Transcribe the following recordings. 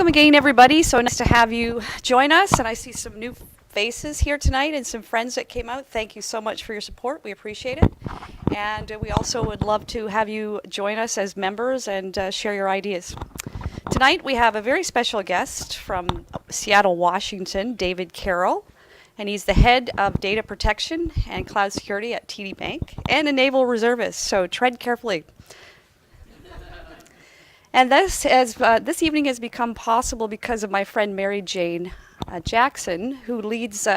Welcome again, everybody. So nice to have you join us. And I see some new faces here tonight and some friends that came out. Thank you so much for your support. We appreciate it. And we also would love to have you join us as members and share your ideas. Tonight we have a very special guest from Seattle, Washington, David Carroll. And he's the head of data protection and cloud security at TD Bank and a naval reservist. So tread carefully. And this evening has become possible because of my friend Mary Jane Jackson, who leads.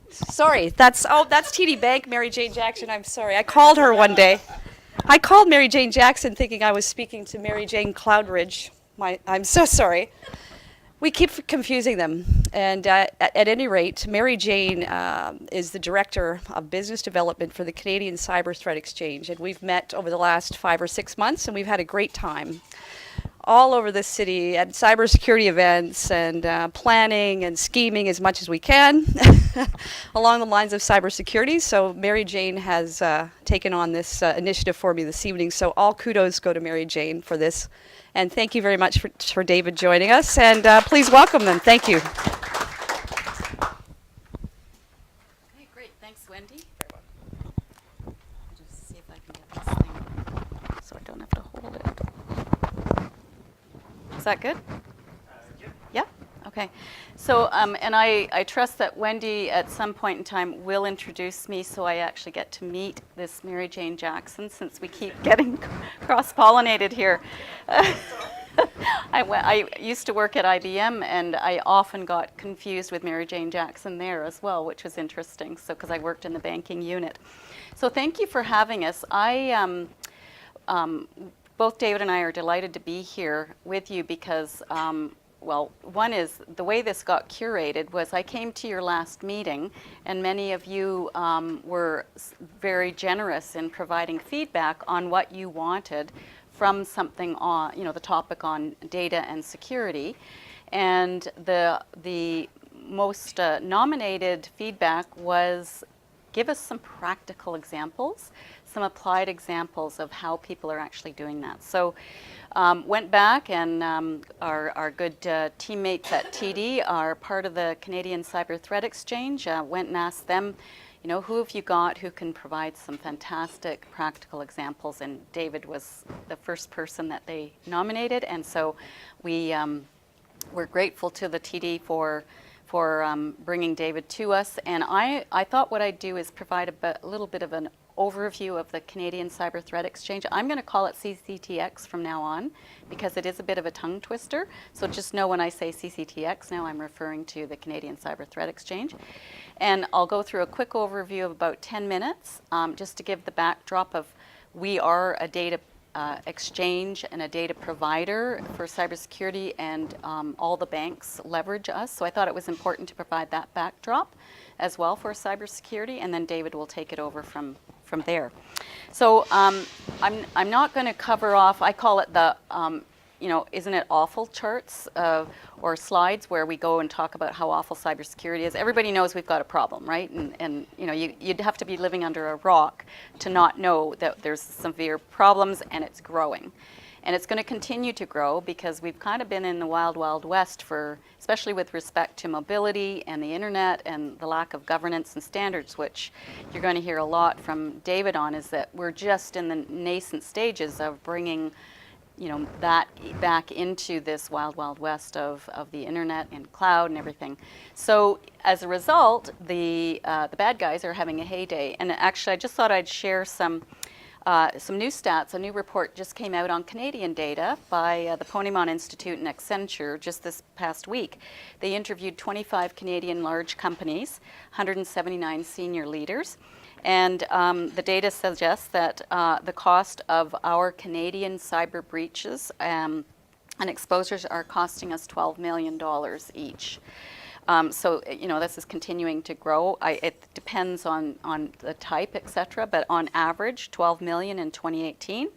Sorry, that's TD Bank, Mary Jane Jackson. I'm sorry. I called her one day. I called Mary Jane Jackson thinking I was speaking to Mary Jane Couldridge. I'm so sorry. We keep confusing them. And at any rate, Mary Jane is the Director of Business Development for the Canadian Cyber Threat Exchange. And we've met over the last 5 or 6 months, and we've had a great time all over the city at cybersecurity events and planning and scheming as much as we can along the lines of cybersecurity. So Mary Jane has taken on this initiative for me this evening. So all kudos go to Mary Jane for this. And thank you very much for David joining us. And please welcome them. Thank you. Okay, great. Thanks, Wendy. I'll just see if I can get this thing so I don't have to hold it. Is that good? Yeah? Okay. So, and I trust that Wendy at some point in time will introduce me so I actually get to meet this Mary Jane Jackson, since we keep getting cross-pollinated here. I used to work at IBM, and I often got confused with Mary Jane Jackson there as well, which was interesting, so because I worked in the banking unit. So thank you for having us. Both David and I are delighted to be here with you because, well, one is the way this got curated was I came to your last meeting, and many of you were very generous in providing feedback on what you wanted from something on, the topic on data and security. And the most nominated feedback was give us some practical examples, some applied examples of how people are actually doing that. So went back, and our good teammates at TD are part of the Canadian Cyber Threat Exchange, went and asked them, who have you got who can provide some fantastic practical examples? And David was the first person that they nominated, and so we're grateful to the TD for bringing David to us. And I thought what I'd do is provide a little bit of an overview of the Canadian Cyber Threat Exchange. I'm going to call it CCTX from now on because it is a bit of a tongue twister. So just know when I say CCTX now, I'm referring to the Canadian Cyber Threat Exchange. And I'll go through a quick overview of about 10 minutes just to give the backdrop of we are a data exchange and a data provider for cybersecurity, and all the banks leverage us. So I thought it was important to provide that backdrop as well for cybersecurity, and then David will take it over from there. So I'm not going to cover off, I call it the, isn't it awful charts or slides where we go and talk about how awful cybersecurity is. Everybody knows we've got a problem, right? And you'd have to be living under a rock to not know that there's severe problems, and it's growing. And it's going to continue to grow because we've kind of been in the wild, wild west especially with respect to mobility and the internet and the lack of governance and standards, which you're going to hear a lot from David on, is that we're just in the nascent stages of bringing that back into this wild, wild west of the internet and cloud and everything. So as a result, the bad guys are having a heyday. And actually, I just thought I'd share some new stats. A new report just came out on Canadian data by the Ponemon Institute and Accenture just this past week. They interviewed 25 Canadian large companies, 179 senior leaders. And the data suggests that the cost of our Canadian cyber breaches and exposures are costing us $12 million each. So, this is continuing to grow. It depends on the type, et cetera, but on average, $12 million in 2018.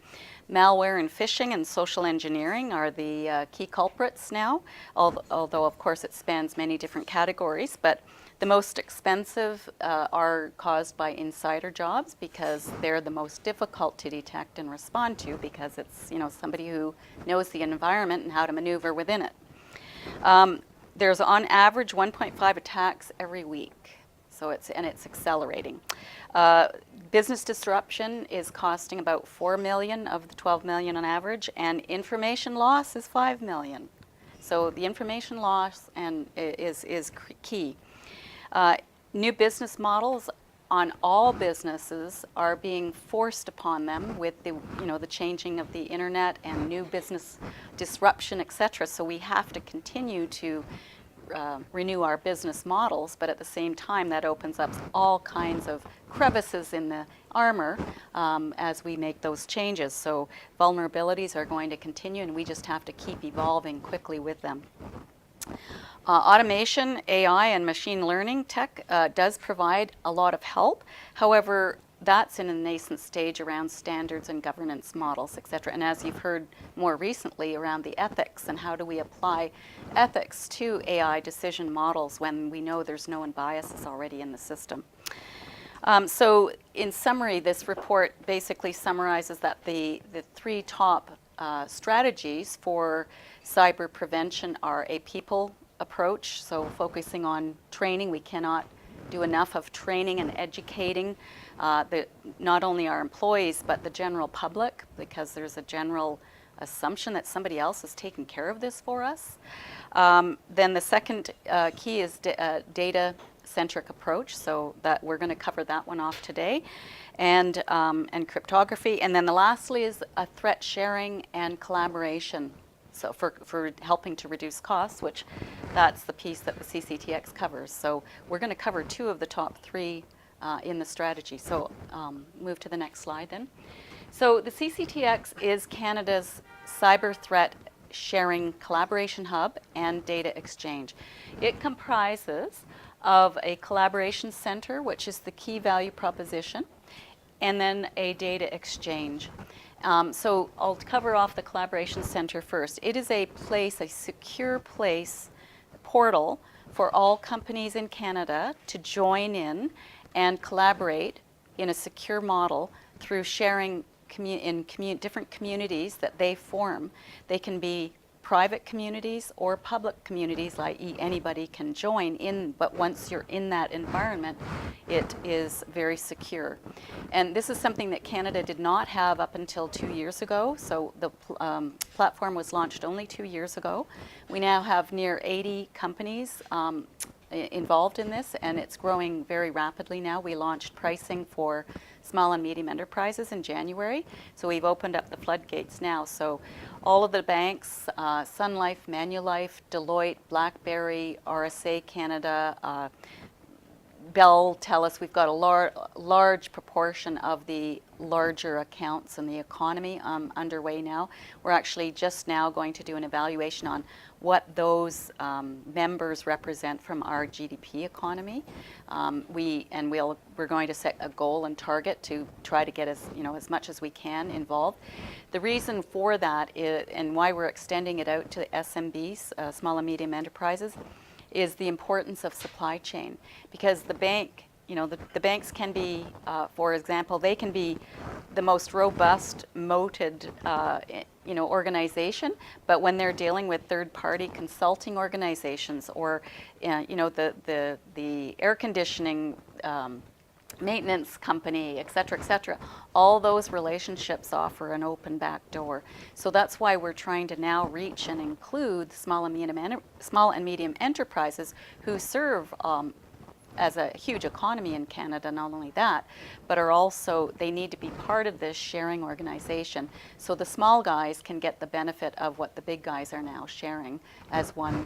Malware and phishing and social engineering are the key culprits now, although, of course, it spans many different categories. But the most expensive are caused by insider jobs because they're the most difficult to detect and respond to because it's somebody who knows the environment and how to maneuver within it. There's on average 1.5 attacks every week, so it's accelerating. Business disruption is costing about 4 million of the 12 million on average, and information loss is 5 million. So the information loss is key. New business models on all businesses are being forced upon them with the changing of the internet and new business disruption, etc. So we have to continue to renew our business models, but at the same time that opens up all kinds of crevices in the armor as we make those changes. So vulnerabilities are going to continue, and we just have to keep evolving quickly with them. Automation, AI, and machine learning tech does provide a lot of help. However, that's in a nascent stage around standards and governance models, etc. And as you've heard more recently around the ethics and how do we apply ethics to AI decision models when we know there's known biases already in the system. So in summary, this report basically summarizes that the three top strategies for cyber prevention are a people approach, so focusing on training. We cannot do enough of training and educating not only our employees but the general public, because there's a general assumption that somebody else is taking care of this for us. Then the second key is data-centric approach, so that we're going to cover that one off today, and cryptography. And then lastly is a threat sharing and collaboration. So for helping to reduce costs, which that's the piece that the CCTX covers. So we're going to cover two of the top three in the strategy. So move to the next slide then. So the CCTX is Canada's cyber threat sharing collaboration hub and data exchange. It comprises of a collaboration center, which is the key value proposition, and then a data exchange. So I'll cover off the collaboration center first. It is a place, a secure place, portal for all companies in Canada to join in and collaborate in a secure model through sharing in different communities that they form. They can be private communities or public communities, i.e. anybody can join in, but once you're in that environment, it is very secure. And this is something that Canada did not have up until 2 years ago, so the platform was launched only 2 years ago. We now have near 80 companies involved in this, and it's growing very rapidly now. We launched pricing for small and medium enterprises in January, so we've opened up the floodgates now. So all of the banks, Sun Life, Manulife, Deloitte, BlackBerry, RSA Canada, Bell, TELUS, we've got a large proportion of the larger accounts in the economy underway now. We're actually just now going to do an evaluation on what those members represent from our GDP economy. We're going to set a goal and target to try to get as much as we can involved. The reason for that is, and why we're extending it out to SMBs, small and medium enterprises, is the importance of supply chain, because the bank, the banks can be, for example, they can be the most robust, moated, organization, but when they're dealing with third-party consulting organizations or, the air conditioning maintenance company, et cetera, all those relationships offer an open back door. So that's why we're trying to now reach and include small and medium enterprises who serve as a huge economy in Canada, not only that, but are also, they need to be part of this sharing organization. So the small guys can get the benefit of what the big guys are now sharing as one,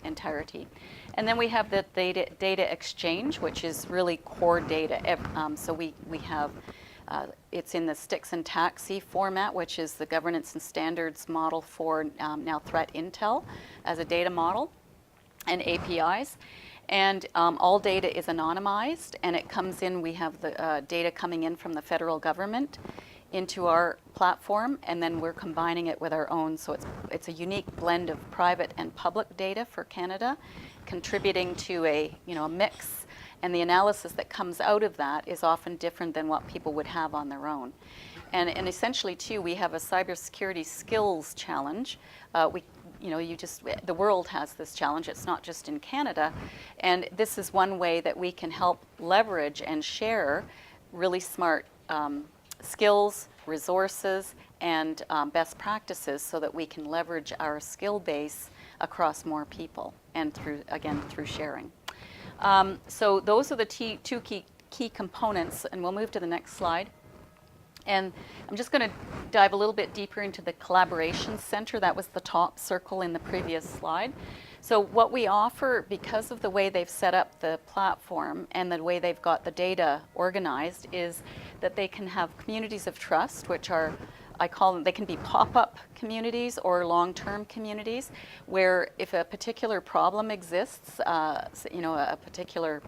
entirety. And then we have the data exchange, which is really core data. So we have, it's in the sticks and taxi format, which is the governance and standards model for now threat intel as a data model, and APIs. And all data is anonymized, and it comes in, we have the data coming in from the federal government into our platform, and then we're combining it with our own. So it's a unique blend of private and public data for Canada, contributing to a mix, and the analysis that comes out of that is often different than what people would have on their own. And essentially too, we have a cybersecurity skills challenge. the world has this challenge. It's not just in Canada. And this is one way that we can help leverage and share really smart skills, resources, and best practices so that we can leverage our skill base across more people and through sharing. So those are the two key components, and we'll move to the next slide. And I'm just going to dive a little bit deeper into the collaboration center. That was the top circle in the previous slide. So what we offer, because of the way they've set up the platform and the way they've got the data organized, is that they can have communities of trust, which are, I call them, they can be pop-up communities or long-term communities, where if a particular problem exists, a particular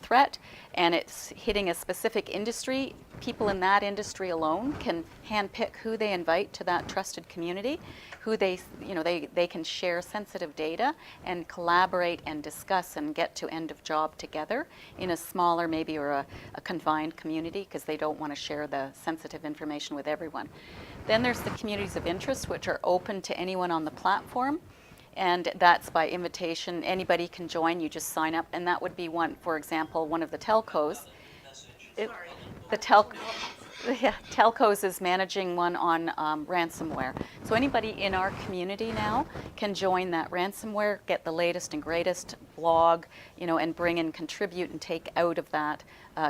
threat, and it's hitting a specific industry, people in that industry alone can handpick who they invite to that trusted community, who they can share sensitive data and collaborate and discuss and get to end of job together in a smaller maybe or a confined community, because they don't want to share the sensitive information with everyone. Then there's the communities of interest, which are open to anyone on the platform. And that's by invitation. Anybody can join. You just sign up. And that would be one, for example, one of the telcos. Telcos is managing one on ransomware. So anybody in our community now can join that ransomware, get the latest and greatest blog, and bring and contribute and take out of that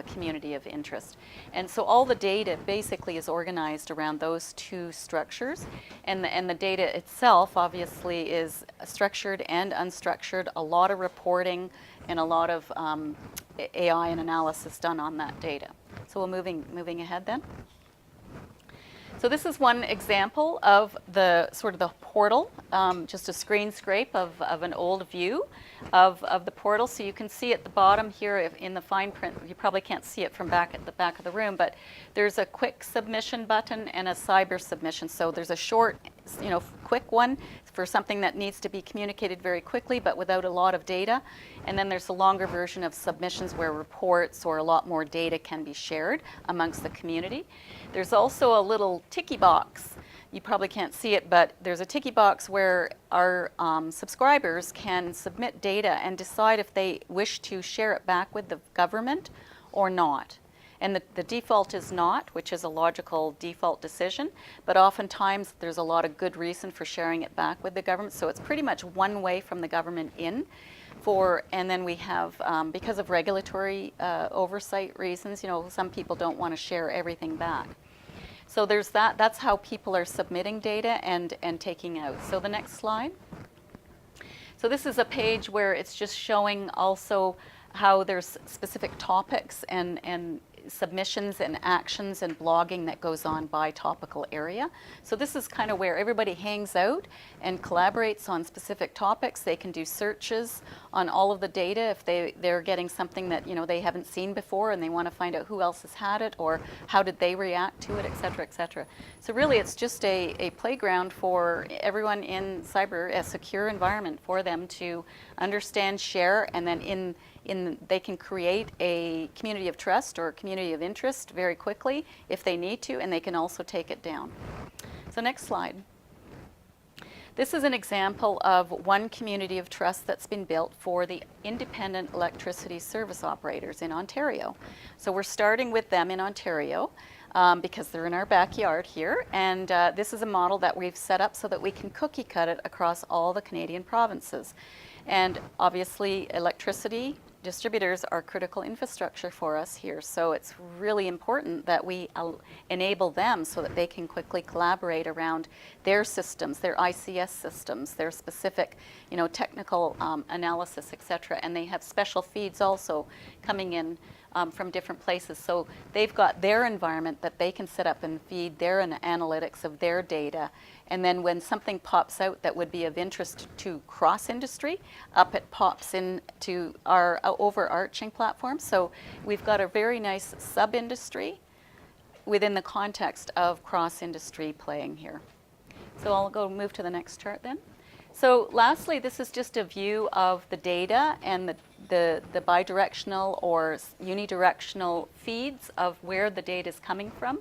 community of interest. And so all the data basically is organized around those two structures. And the data itself obviously is structured and unstructured, a lot of reporting and a lot of AI and analysis done on that data. So we're moving ahead then. So this is one example of the sort of the portal, just a screen scrape of an old view of the portal. So you can see at the bottom here in the fine print, you probably can't see it from back at the back of the room, but there's a quick submission button and a cyber submission. So there's a short, quick one for something that needs to be communicated very quickly but without a lot of data. And then there's a longer version of submissions where reports or a lot more data can be shared amongst the community. There's also a little ticky box. You probably can't see it, but there's a ticky box where our subscribers can submit data and decide if they wish to share it back with the government or not. And the default is not, which is a logical default decision, but oftentimes there's a lot of good reason for sharing it back with the government. So it's pretty much one way from the government in. And then we have, because of regulatory oversight reasons, some people don't want to share everything back. So there's that. That's how people are submitting data and taking out. So the next slide. So this is a page where it's just showing also how there's specific topics and submissions and actions and blogging that goes on by topical area. So this is kind of where everybody hangs out and collaborates on specific topics. They can do searches on all of the data if they're getting something that they haven't seen before and they want to find out who else has had it or how did they react to it, et cetera, et cetera. So really it's just a playground for everyone in cyber, a secure environment for them to understand, share, and then they can create a community of trust or a community of interest very quickly if they need to, and they can also take it down. So next slide. This is an example of one community of trust that's been built for the independent electricity service operators in Ontario. So we're starting with them in Ontario because they're in our backyard here, and this is a model that we've set up so that we can cookie cut it across all the Canadian provinces. And obviously electricity distributors are critical infrastructure for us here, so it's really important that we enable them so that they can quickly collaborate around their systems, their ICS systems, their specific, technical analysis, etc. And they have special feeds also coming in from different places. So they've got their environment that they can set up and feed their analytics of their data. And then when something pops out that would be of interest to cross-industry, up it pops into our overarching platform. So we've got a very nice sub-industry within the context of cross-industry playing here. So I'll move to the next chart then. So lastly, this is just a view of the data and the bidirectional or unidirectional feeds of where the data is coming from.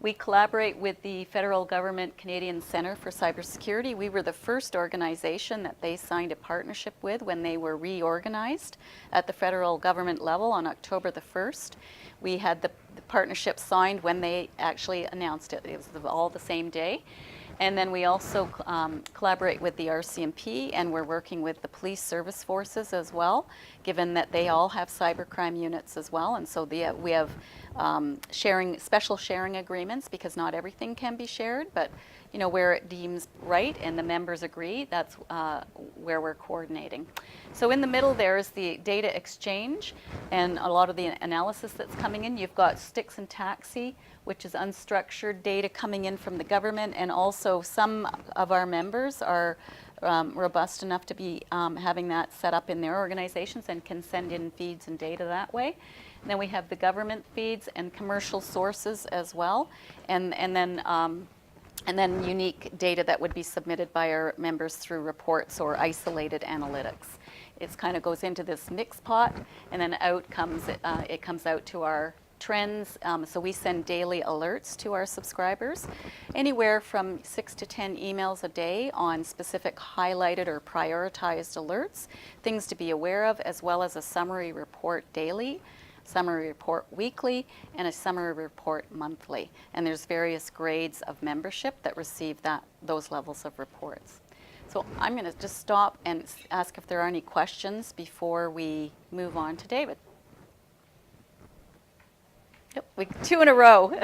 We collaborate with the federal government Canadian Centre for Cybersecurity. We were the first organization that they signed a partnership with when they were reorganized at the federal government level on October the 1st. We had the partnership signed when they actually announced it. It was all the same day. And then we also collaborate with the RCMP, and we're working with the police service forces as well, given that they all have cybercrime units as well. And so we have special sharing agreements, because not everything can be shared, but where it deems right and the members agree, that's where we're coordinating. So in the middle there is the data exchange and a lot of the analysis that's coming in. You've got Sticks and Taxi, which is unstructured data coming in from the government, and also some of our members are robust enough to be having that set up in their organizations and can send in feeds and data that way. And then we have the government feeds and commercial sources as well, and then unique data that would be submitted by our members through reports or isolated analytics. It kind of goes into this mix pot, and then out comes it comes out to our trends. So we send daily alerts to our subscribers, anywhere from 6 to 10 emails a day on specific highlighted or prioritized alerts, things to be aware of, as well as a summary report daily, summary report weekly, and a summary report monthly. And there's various grades of membership that receive those levels of reports. So I'm going to just stop and ask if there are any questions before we move on to David. Yep, 2 in a row. In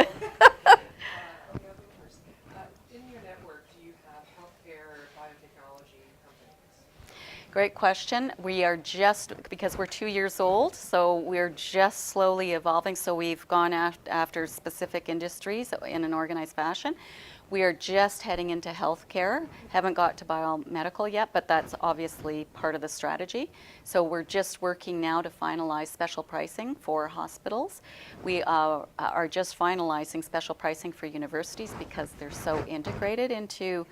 your network, do you have healthcare, biotechnology companies? Great question. We are just, because we're 2 years old, so we're just slowly evolving. So we've gone after specific industries in an organized fashion. We are just heading into healthcare. Haven't got to biomedical yet, but that's obviously part of the strategy. So we're just working now to finalize special pricing for hospitals. We are just finalizing special pricing for universities because they're so integrated into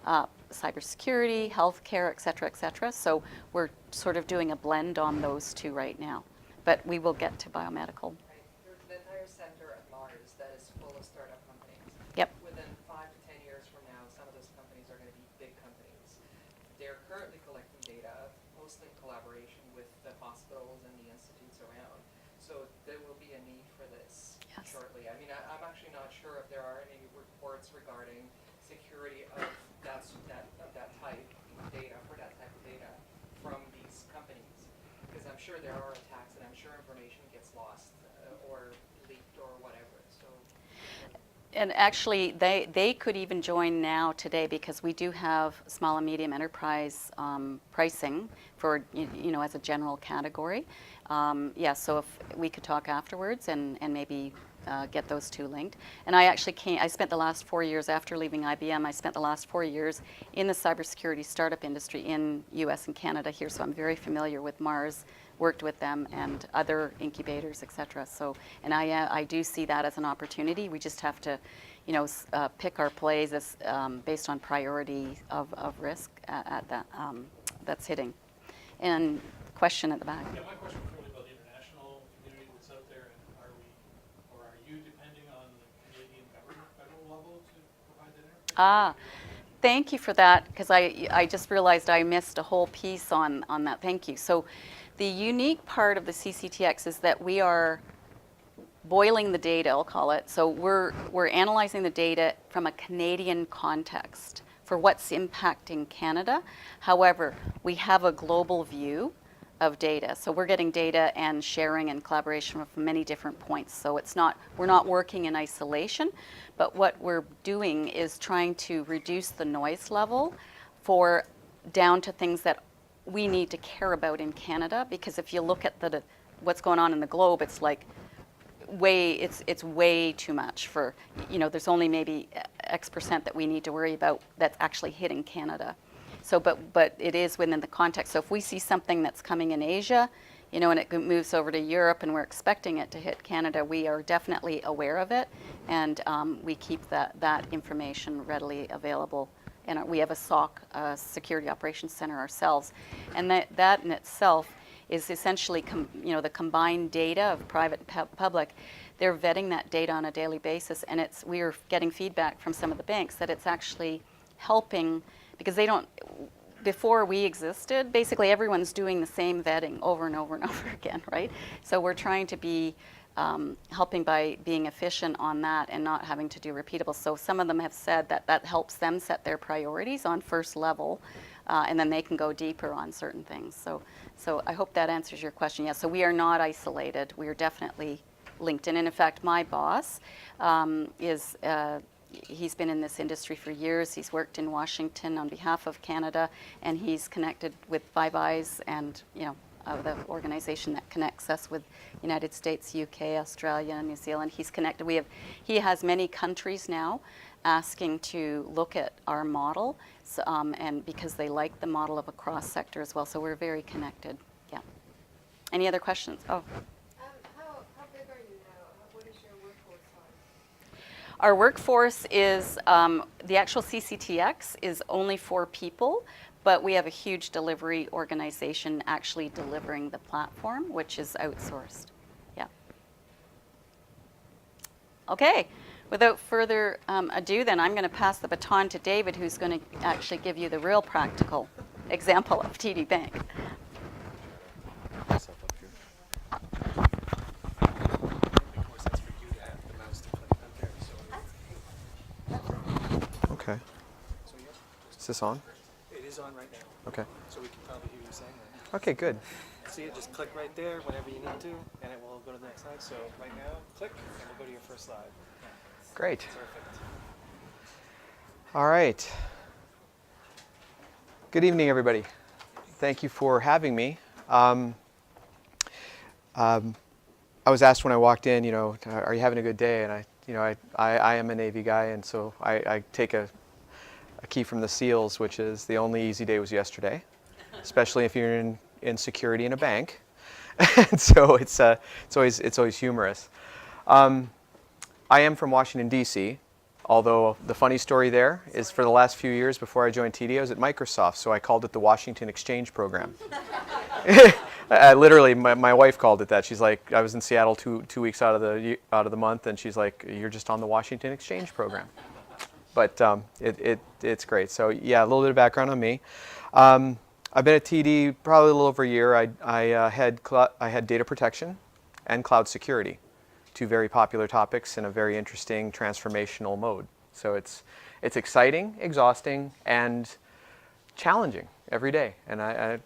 cybersecurity, healthcare, et cetera, et cetera. So we're sort of doing a blend on those two right now. But we will get to biomedical. Right. There's an entire center at Mars that is full of startup companies. Yep. Within 5 to 10 years from now, some of those companies are going to be big companies. They're currently collecting data, mostly in collaboration with the hospitals and the institutes around. So there will be a need for this shortly. I mean, I'm actually not sure if there are any reports regarding security of that type of data, for that type of data from these companies. Because I'm sure there are attacks, and I'm sure information gets lost or leaked or whatever. So. And actually, they could even join now today, because we do have small and medium enterprise pricing for, as a general category. Yeah, so if we could talk afterwards and maybe get those two linked. And I spent the last 4 years after leaving IBM, I spent the last 4 years in the cybersecurity startup industry in US and Canada here, so I'm very familiar with Mars, worked with them and other incubators, et cetera. So, and I do see that as an opportunity. We just have to, pick our plays as, based on priority of risk at that that's hitting. And question at the back. Yeah, my question was really about the international community that's out there, and are you depending on the Canadian government federal level to provide that interface? Thank you for that, because I just realized I missed a whole piece on that. Thank you. So the unique part of the CCTX is that we are boiling the data, I'll call it. So we're analyzing the data from a Canadian context for what's impacting Canada. However, we have a global view of data. So we're getting data and sharing and collaboration from many different points. So we're not working in isolation, but what we're doing is trying to reduce the noise level down to things that we need to care about in Canada. Because if you look at what's going on in the globe, it's like it's way too much for, there's only maybe X% that we need to worry about that's actually hitting Canada. So, but it is within the context. So if we see something that's coming in Asia, and it moves over to Europe and we're expecting it to hit Canada, we are definitely aware of it, and we keep that information readily available. And we have a SOC, Security Operations Center ourselves, and that in itself is essentially the combined data of private and public they're vetting that data on a daily basis, and we are getting feedback from some of the banks that it's actually helping, because they don't, before we existed, basically everyone's doing the same vetting over and over and over again, right? So we're trying to be helping by being efficient on that and not having to do repeatable. So some of them have said that that helps them set their priorities on first level, and then they can go deeper on certain things. So I hope that answers your question. Yes, so we are not isolated. We are definitely linked in. And in fact, my boss he's been in this industry for years. He's worked in Washington on behalf of Canada, and he's connected with Five Eyes and, the organization that connects us with United States, UK, Australia, New Zealand. He's connected. He has many countries now asking to look at our model, so, and because they like the model of a cross sector as well. So we're very connected. Yeah. Any other questions? Oh. How big are you now? What is your workforce size? Our workforce is, the actual CCTX is only 4 people, but we have a huge delivery organization actually delivering the platform, which is outsourced. Yeah. Okay. Without further ado, then I'm going to pass the baton to David, who's going to actually give you the real practical example of TD Bank. Okay. Is this on? It is on right now, Okay. so we can probably hear you saying that. Okay, good. See it, just click right there whenever you need to, and it will go to the next slide. So right now, click, and we'll go to your first slide. Great. Perfect. All right. Good evening, everybody. Thank you for having me. I was asked when I walked in, are you having a good day? And I am a Navy guy, and so I take a key from the SEALs, which is the only easy day was yesterday, especially if you're in security in a bank. And so it's always humorous. I am from Washington, D.C., although the funny story there is for the last few years before I joined TD, I was at Microsoft, so I called it the Washington Exchange Program. Literally, my wife called it that. She's like, I was in Seattle two weeks out of the month, and she's like, you're just on the Washington Exchange Program. But it's great. So yeah, a little bit of background on me. I've been at TD probably a little over a year. I had data protection and cloud security, 2 very popular topics in a very interesting transformational mode. So it's exciting, exhausting, and challenging every day. And I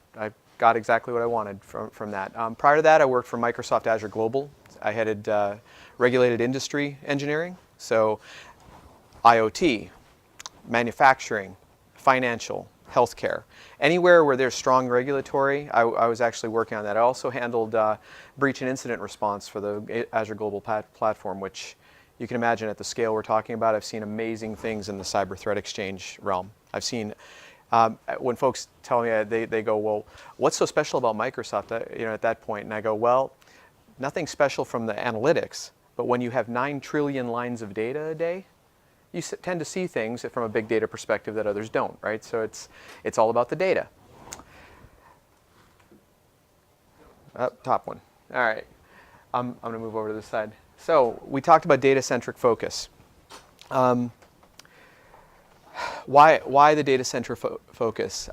got exactly what I wanted from that. Prior to that, I worked for Microsoft Azure Global. I headed regulated industry engineering, so IoT, manufacturing, financial, healthcare. Anywhere where there's strong regulatory, I was actually working on that. I also handled breach and incident response for the Azure Global Platform, which you can imagine at the scale we're talking about. I've seen amazing things in the cyber threat exchange realm. I've seen, when folks tell me, they go, well, what's so special about Microsoft at that point? And I go, well, nothing special from the analytics, but when you have 9 trillion lines of data a day, you tend to see things from a big data perspective that others don't, right? So it's all about the data. Top one. All right. I'm going to move over to this side. So we talked about data-centric focus. Why the data-centric focus?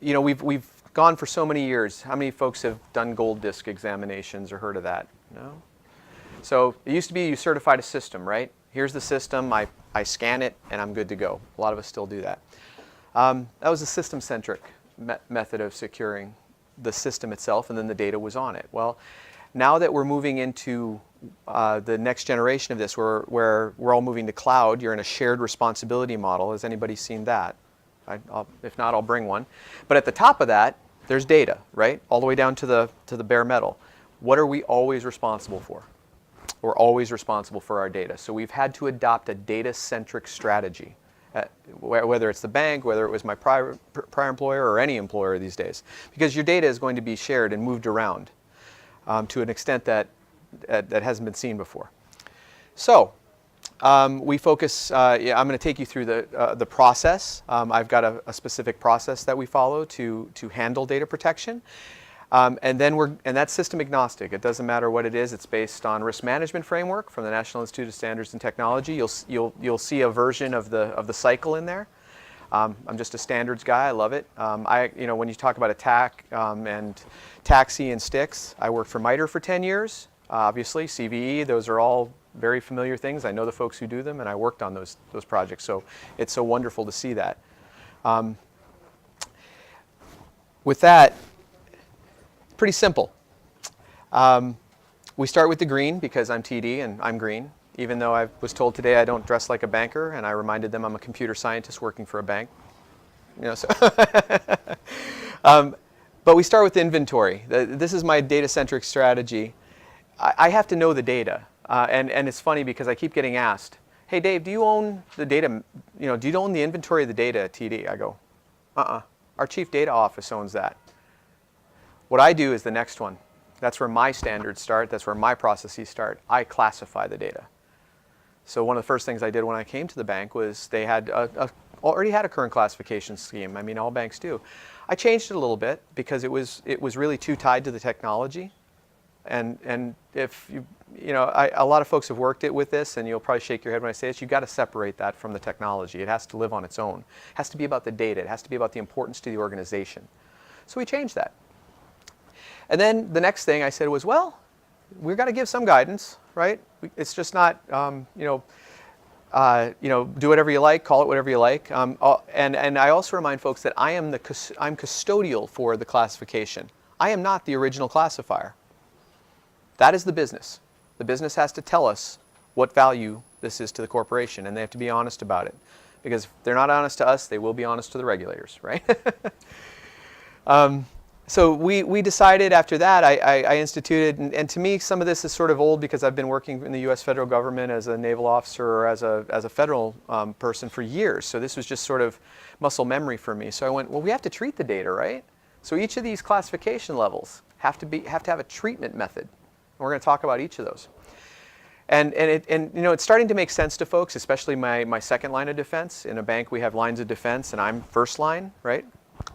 We've gone for so many years. How many folks have done gold disc examinations or heard of that? No? So it used to be you certified a system, right? Here's the system, I scan it, and I'm good to go. A lot of us still do that. That was a system-centric method of securing the system itself, and then the data was on it. Well, now that we're moving into the next generation of this, where we're all moving to cloud, you're in a shared responsibility model. Has anybody seen that? If not, I'll bring one. But at the top of that, there's data, right? All the way down to the bare metal. What are we always responsible for? We're always responsible for our data. So we've had to adopt a data-centric strategy, whether it's the bank, whether it was my prior employer, or any employer these days. Because your data is going to be shared and moved around to an extent that hasn't been seen before. So we focus, I'm going to take you through the process. I've got a specific process that we follow to handle data protection. And that's system agnostic. It doesn't matter what it is. It's based on risk management framework from the National Institute of Standards and Technology. You'll see a version of the cycle in there. I'm just a standards guy. I love it. When you talk about attack and taxi and sticks, I worked for MITRE for 10 years. Obviously, CVE. Those are all very familiar things. I know the folks who do them, and I worked on those projects. So it's so wonderful to see that. With that, pretty simple. We start with the green because I'm TD and I'm green, even though I was told today I don't dress like a banker, and I reminded them I'm a computer scientist working for a bank. But we start with inventory. This is my data-centric strategy. I have to know the data. And it's funny because I keep getting asked, hey, Dave, do you own the data, do you own the inventory of the data at TD? I go, our chief data office owns that. What I do is the next one. That's where my standards start. That's where my processes start. I classify the data. So one of the first things I did when I came to the bank was they had already had a current classification scheme. I mean, all banks do. I changed it a little bit because it was really too tied to the technology. And if a lot of folks have worked it with this, and you'll probably shake your head when I say this, you've got to separate that from the technology. It has to live on its own. It has to be about the data. It has to be about the importance to the organization. So we changed that. And then the next thing I said was, well, we've got to give some guidance, right? It's just not, do whatever you like, call it whatever you like. And I also remind folks that I'm custodial for the classification. I am not the original classifier. That is the business. The business has to tell us what value this is to the corporation, and they have to be honest about it. Because if they're not honest to us, they will be honest to the regulators, right? So we decided after that, I instituted, and to me some of this is sort of old because I've been working in the U.S. federal government as a naval officer or as a federal person for years. So this was just sort of muscle memory for me. So I went, well, we have to treat the data, right? So each of these classification levels have to have a treatment method. And we're going to talk about each of those. And it's starting to make sense to folks, especially my second line of defense. In a bank, we have lines of defense, and I'm first line, right?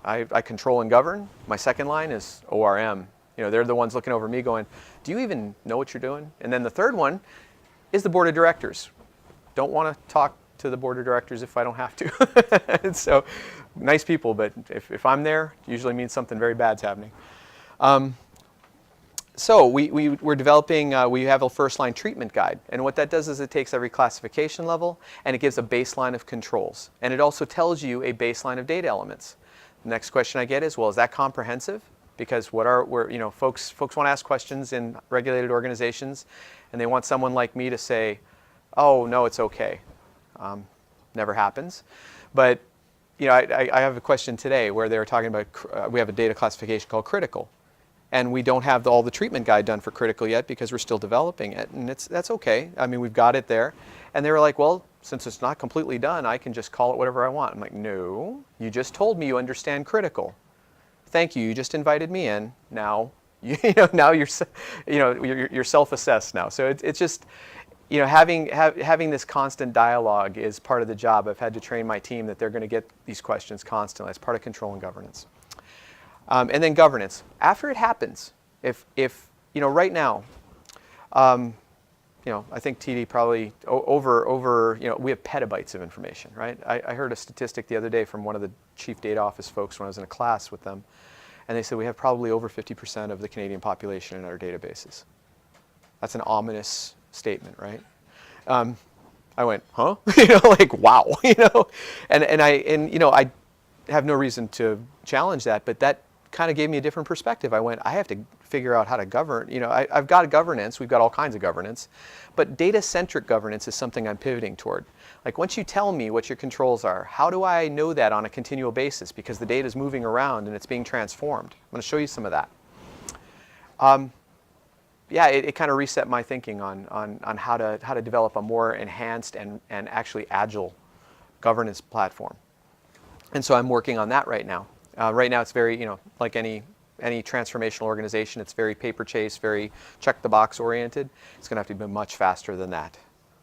I control and govern. My second line is ORM. They're the ones looking over me going, do you even know what you're doing? And then the third one is the board of directors. Don't want to talk to the board of directors if I don't have to. So nice people, but if I'm there, it usually means something very bad's happening. So we're developing, we have a first line treatment guide. And what that does is it takes every classification level and it gives a baseline of controls. And it also tells you a baseline of data elements. The next question I get is, well, is that comprehensive? Because folks want to ask questions in regulated organizations, and they want someone like me to say, oh, no, it's okay. Never happens. But I have a question today where they were talking about, we have a data classification called critical. And we don't have all the treatment guide done for critical yet because we're still developing it. And that's okay. I mean, we've got it there. And they were like, well, since it's not completely done, I can just call it whatever I want. I'm like, no, you just told me you understand critical. Thank you. You just invited me in. Now, now you're self-assessed now. So it's just, having this constant dialogue is part of the job. I've had to train my team that they're going to get these questions constantly. It's part of control and governance. And then governance. After it happens, if right now, I think TD probably over we have petabytes of information, right? I heard a statistic the other day from one of the chief data office folks when I was in a class with them, and they said we have probably over 50% of the Canadian population in our databases. That's an ominous statement, right? I went, huh? Like wow, and I have no reason to challenge that, but that kind of gave me a different perspective. I went, I have to figure out how to govern. I've got a governance. We've got all kinds of governance. But data-centric governance is something I'm pivoting toward. Like once you tell me what your controls are, how do I know that on a continual basis? Because the data is moving around and it's being transformed. I'm going to show you some of that. It kind of reset my thinking on how to develop a more enhanced and actually agile governance platform. And so I'm working on that right now. Right now it's very, like any transformational organization, it's very paper chase, very check the box oriented. It's going to have to be much faster than that.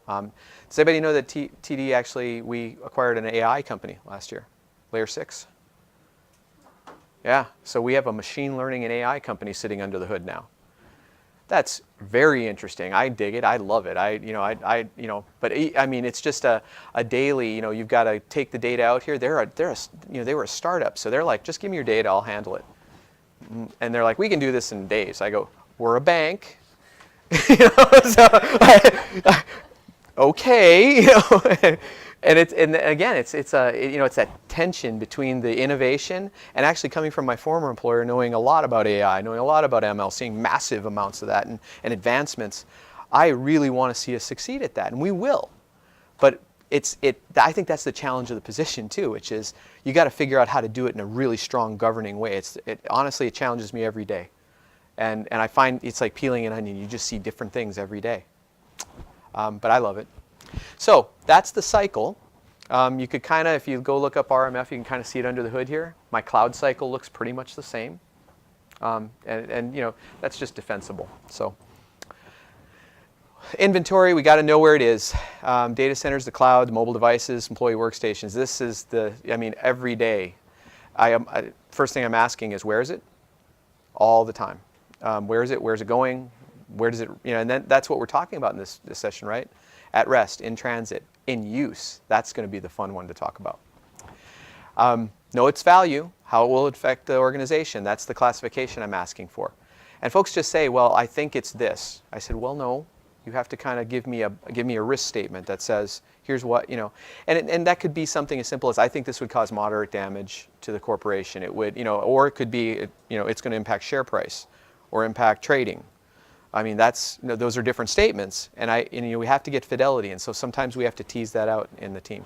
Does anybody know that TD actually, we acquired an AI company last year, Layer 6? Yeah, so we have a machine learning and AI company sitting under the hood now. That's very interesting. I dig it. I love it. But I mean, it's just a daily. You've got to take the data out here. They were a startup, so they're like, just give me your data, I'll handle it. And they're like, we can do this in days. I go, we're a bank. Okay. And again, it's that tension between the innovation and actually coming from my former employer, knowing a lot about AI, knowing a lot about ML, seeing massive amounts of that and advancements. I really want to see us succeed at that, and we will. But I think that's the challenge of the position too, which is you got to figure out how to do it in a really strong governing way. Honestly, it challenges me every day, and I find it's like peeling an onion. You just see different things every day. But I love it. So that's the cycle. You could kind of, if you go look up RMF, you can kind of see it under the hood here. My cloud cycle looks pretty much the same, and that's just defensible. So inventory, we got to know where it is. Data centers, the cloud, the mobile devices, employee workstations. This is every day. First thing I'm asking is, where is it? All the time. Where is it? Where's it going? Where does it, and then that's what we're talking about in this session, right? At rest, in transit, in use. That's going to be the fun one to talk about. Know its value, how it will affect the organization. That's the classification I'm asking for. And folks just say, well, I think it's this. I said, well, no. You have to kind of give me a risk statement that says, here's what, and that could be something as simple as, I think this would cause moderate damage to the corporation. It would, or it could be, it's going to impact share price or impact trading. I mean, those are different statements, and we have to get fidelity, and so sometimes we have to tease that out in the team.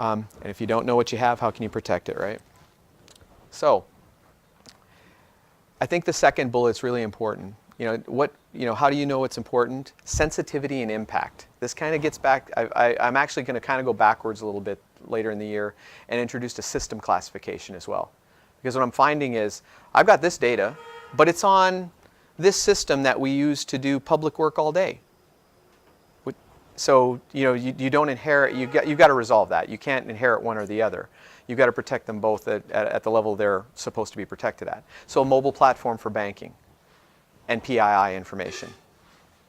And if you don't know what you have, how can you protect it, right? So, I think the second bullet's really important. How do you know what's important? Sensitivity and impact. This kind of gets back. I'm actually going to kind of go backwards a little bit later in the year and introduce a system classification as well, because what I'm finding is I've got this data, but it's on this system that we use to do public work all day. So you don't inherit. You've got to resolve that. You can't inherit one or the other. You've got to protect them both at the level they're supposed to be protected at. So a mobile platform for banking and PII information,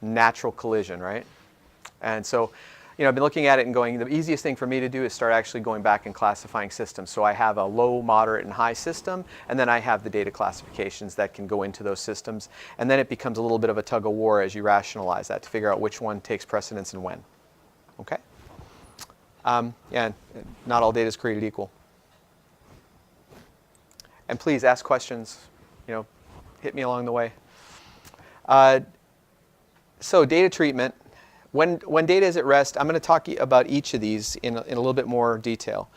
natural collision, right? And so, I've been looking at it and going, the easiest thing for me to do is start actually going back and classifying systems. So I have a low, moderate, and high system, and then I have the data classifications that can go into those systems. And then it becomes a little bit of a tug of war as you rationalize that to figure out which one takes precedence and when. Okay? Not all data is created equal. And please ask questions, hit me along the way. So data treatment. When data is at rest, I'm going to talk about each of these in a little bit more detail.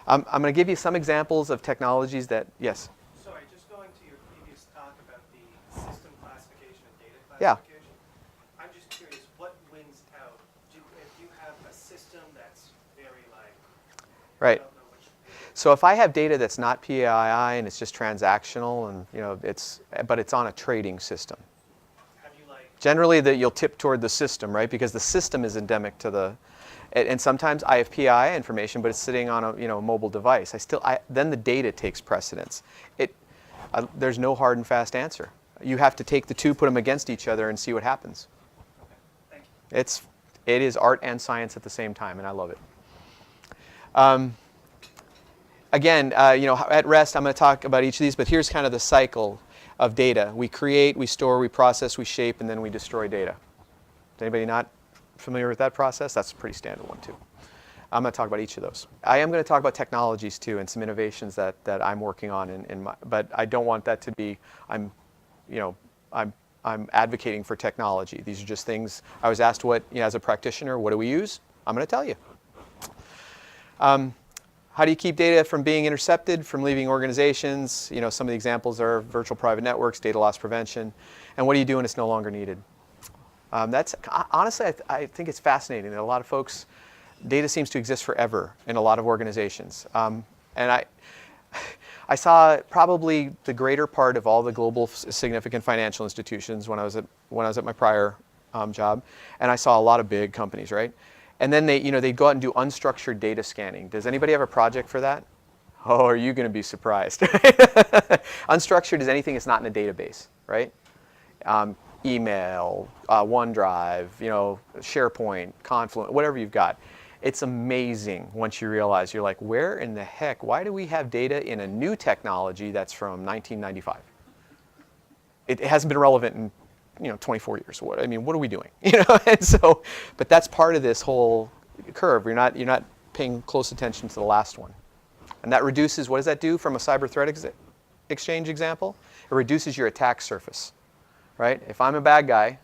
I'm going to give you some examples of technologies that, yes? Sorry, just going to your previous talk about the system classification and data Yeah. classification. I'm just curious, what wins out? If you have a system that's very Right. I don't know which. So if I have data that's not PII and it's just transactional and but it's on a trading system. Generally, you'll tip toward the system, right? Because the system is endemic to the, and sometimes I have PII information, but it's sitting on a mobile device. Then the data takes precedence. There's no hard and fast answer. You have to take the two, put them against each other, and see what happens. Okay, thank you. It is art and science at the same time, and I love it. Again, at rest, I'm going to talk about each of these, but here's kind of the cycle of data. We create, we store, we process, we shape, and then we destroy data. Is anybody not familiar with that process? That's a pretty standard one too. I'm going to talk about each of those. I am going to talk about technologies too and some innovations that I'm working on but I don't want that to be I'm advocating for technology. These are just things I was asked as a practitioner, what do we use? I'm going to tell you. How do you keep data from being intercepted, from leaving organizations? Some of the examples are virtual private networks, data loss prevention. And what do you do when it's no longer needed? Honestly, I think it's fascinating that a lot of folks, data seems to exist forever in a lot of organizations. And I saw probably the greater part of all the global significant financial institutions when I was at my prior job. And I saw a lot of big companies, right? And then they'd go out and do unstructured data scanning. Does anybody have a project for that? Oh, are you going to be surprised? Unstructured is anything that's not in a database, right? Email, OneDrive, SharePoint, Confluent, whatever you've got. It's amazing once you realize, you're like, where in the heck, why do we have data in a new technology that's from 1995? It hasn't been relevant in 24 years. What are we doing? And so, but that's part of this whole curve. You're not paying close attention to the last one. And that reduces, what does that do from a cyber threat exchange example? It reduces your attack surface, right? If I'm a bad guy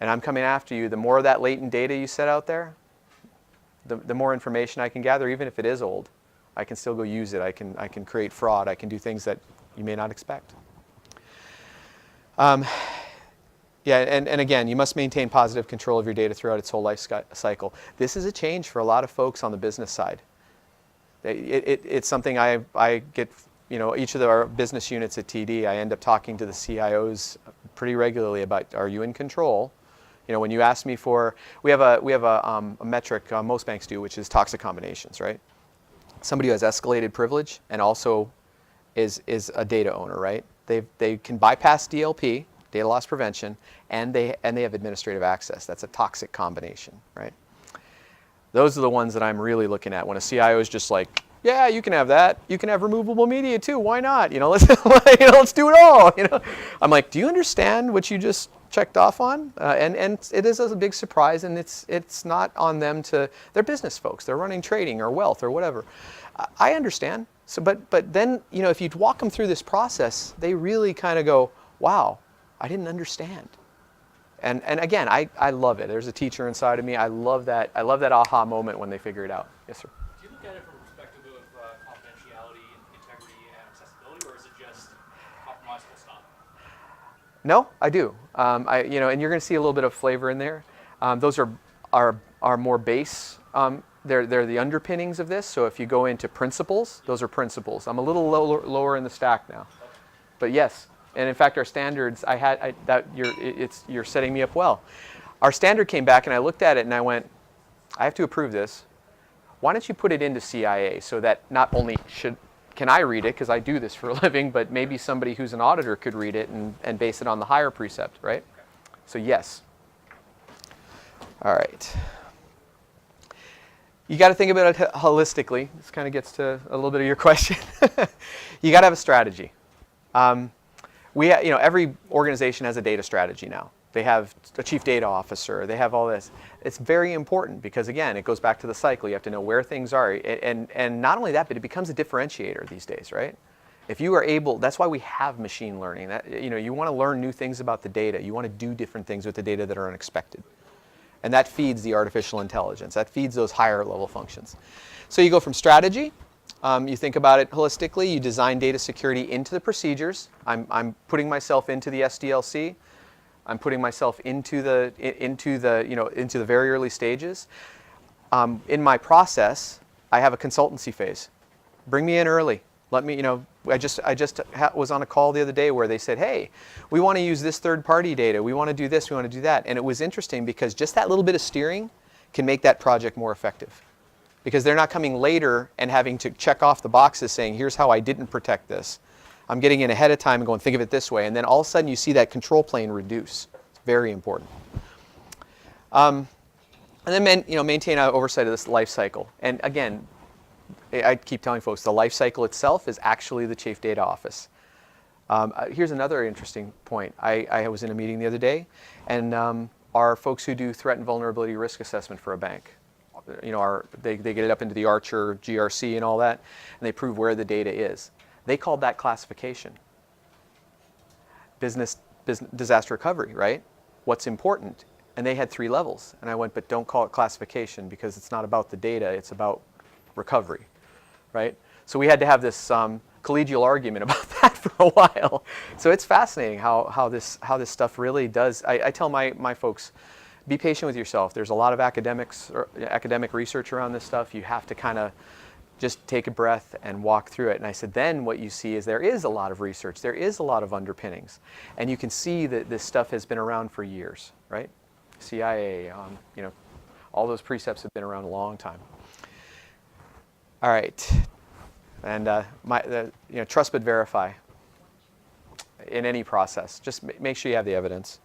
and I'm coming after you, the more of that latent data you set out there, the more information I can gather, even if it is old. I can still go use it. I can create fraud. I can do things that you may not expect. And again, you must maintain positive control of your data throughout its whole life cycle. This is a change for a lot of folks on the business side. It's something I get, each of our business units at TD, I end up talking to the CIOs pretty regularly about, are you in control? When you ask me for, we have a metric, most banks do, which is toxic combinations, right? Somebody who has escalated privilege and also is a data owner, right? They can bypass DLP, data loss prevention, and they have administrative access. That's a toxic combination, right? Those are the ones that I'm really looking at when a CIO is just like, yeah, you can have that. You can have removable media too. Why not? Let's do it all. I'm like, do you understand what you just checked off on? And it is a big surprise, and it's not on them to. They're business folks. They're running trading or wealth or whatever. I understand. So, but then if you'd walk them through this process, they really kind of go, wow, I didn't understand. And again, I love it. There's a teacher inside of me. I love that aha moment when they figure it out. Yes, sir. Do you look at it from a perspective of confidentiality, integrity, and accessibility, or is it just compromisable stuff? No, I do. And you're going to see a little bit of flavor in there. Those are more base. They're the underpinnings of this. So if you go into principles, those are principles. I'm a little lower in the stack now, but yes. And in fact, our standards, you're setting me up well. Our standard came back, and I looked at it, and I went, I have to approve this. Why don't you put it into CIA so that not only can I read it, because I do this for a living, but maybe somebody who's an auditor could read it and base it on the higher precept, right? So yes. All right. You got to think about it holistically. This kind of gets to a little bit of your question. You got to have a strategy. Every organization has a data strategy now. They have a chief data officer. They have all this. It's very important because, again, it goes back to the cycle. You have to know where things are. And not only that, but it becomes a differentiator these days, right? If you are able, that's why we have machine learning. You want to learn new things about the data. You want to do different things with the data that are unexpected. And that feeds the artificial intelligence. That feeds those higher level functions. So you go from strategy. You think about it holistically. You design data security into the procedures. I'm putting myself into the SDLC. I'm putting myself into the very early stages. In my process, I have a consultancy phase. Bring me in early. Let me, I just was on a call the other day where they said, hey, we want to use this third-party data. We want to do this. We want to do that. And it was interesting because just that little bit of steering can make that project more effective. Because they're not coming later and having to check off the boxes saying, here's how I didn't protect this. I'm getting in ahead of time and going, think of it this way. And then all of a sudden you see that control plane reduce. It's very important. And then maintain oversight of this life cycle. And again, I keep telling folks, the life cycle itself is actually the chief data office. Here's another interesting point. I was in a meeting the other day, and our folks who do threat and vulnerability risk assessment for a bank, they get it up into the Archer, GRC and all that, and they prove where the data is. They called that classification. Business disaster recovery, right? What's important? And they had 3 levels. And I went, but don't call it classification because it's not about the data, it's about recovery, right? So we had to have this collegial argument about that for a while. So it's fascinating how this stuff really does. I tell my folks, be patient with yourself. There's a lot of academic research around this stuff. You have to kind of just take a breath and walk through it. And I said, then what you see is there is a lot of research. There is a lot of underpinnings. And you can see that this stuff has been around for years, right? CIA, all those precepts have been around a long time. All right. And trust but verify in any process. Just make sure you have the evidence.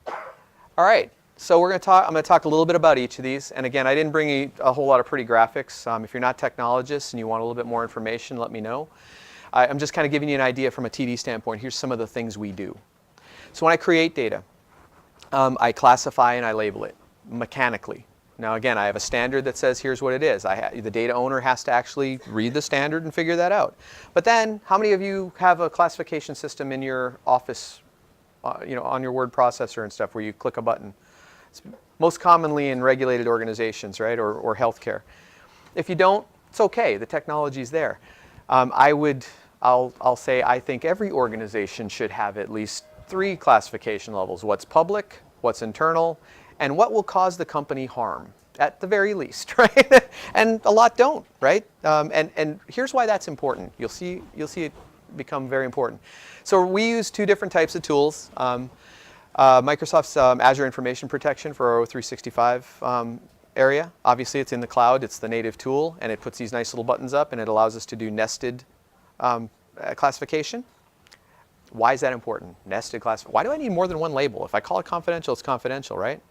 All right. So I'm going to talk a little bit about each of these. And again, I didn't bring a whole lot of pretty graphics. If you're not technologists and you want a little bit more information, let me know. I'm just kind of giving you an idea from a TD standpoint. Here's some of the things we do. So when I create data, I classify and I label it mechanically. Now again, I have a standard that says here's what it is. The data owner has to actually read the standard and figure that out. But then, how many of you have a classification system in your office, on your word processor and stuff, where you click a button? It's most commonly in regulated organizations, right, or healthcare. If you don't, it's okay. The technology's there. I'll say I think every organization should have at least 3 classification levels: what's public, what's internal, and what will cause the company harm, at the very least, right? And a lot don't, right? And here's why that's important. You'll see it become very important. So we use 2 different types of tools. Microsoft's Azure Information Protection for our O365 area. Obviously, it's in the cloud. It's the native tool, and it puts these nice little buttons up, and it allows us to do nested classification. Why is that important? Nested classification. Why do I need more than one label? If I call it confidential, it's confidential, right?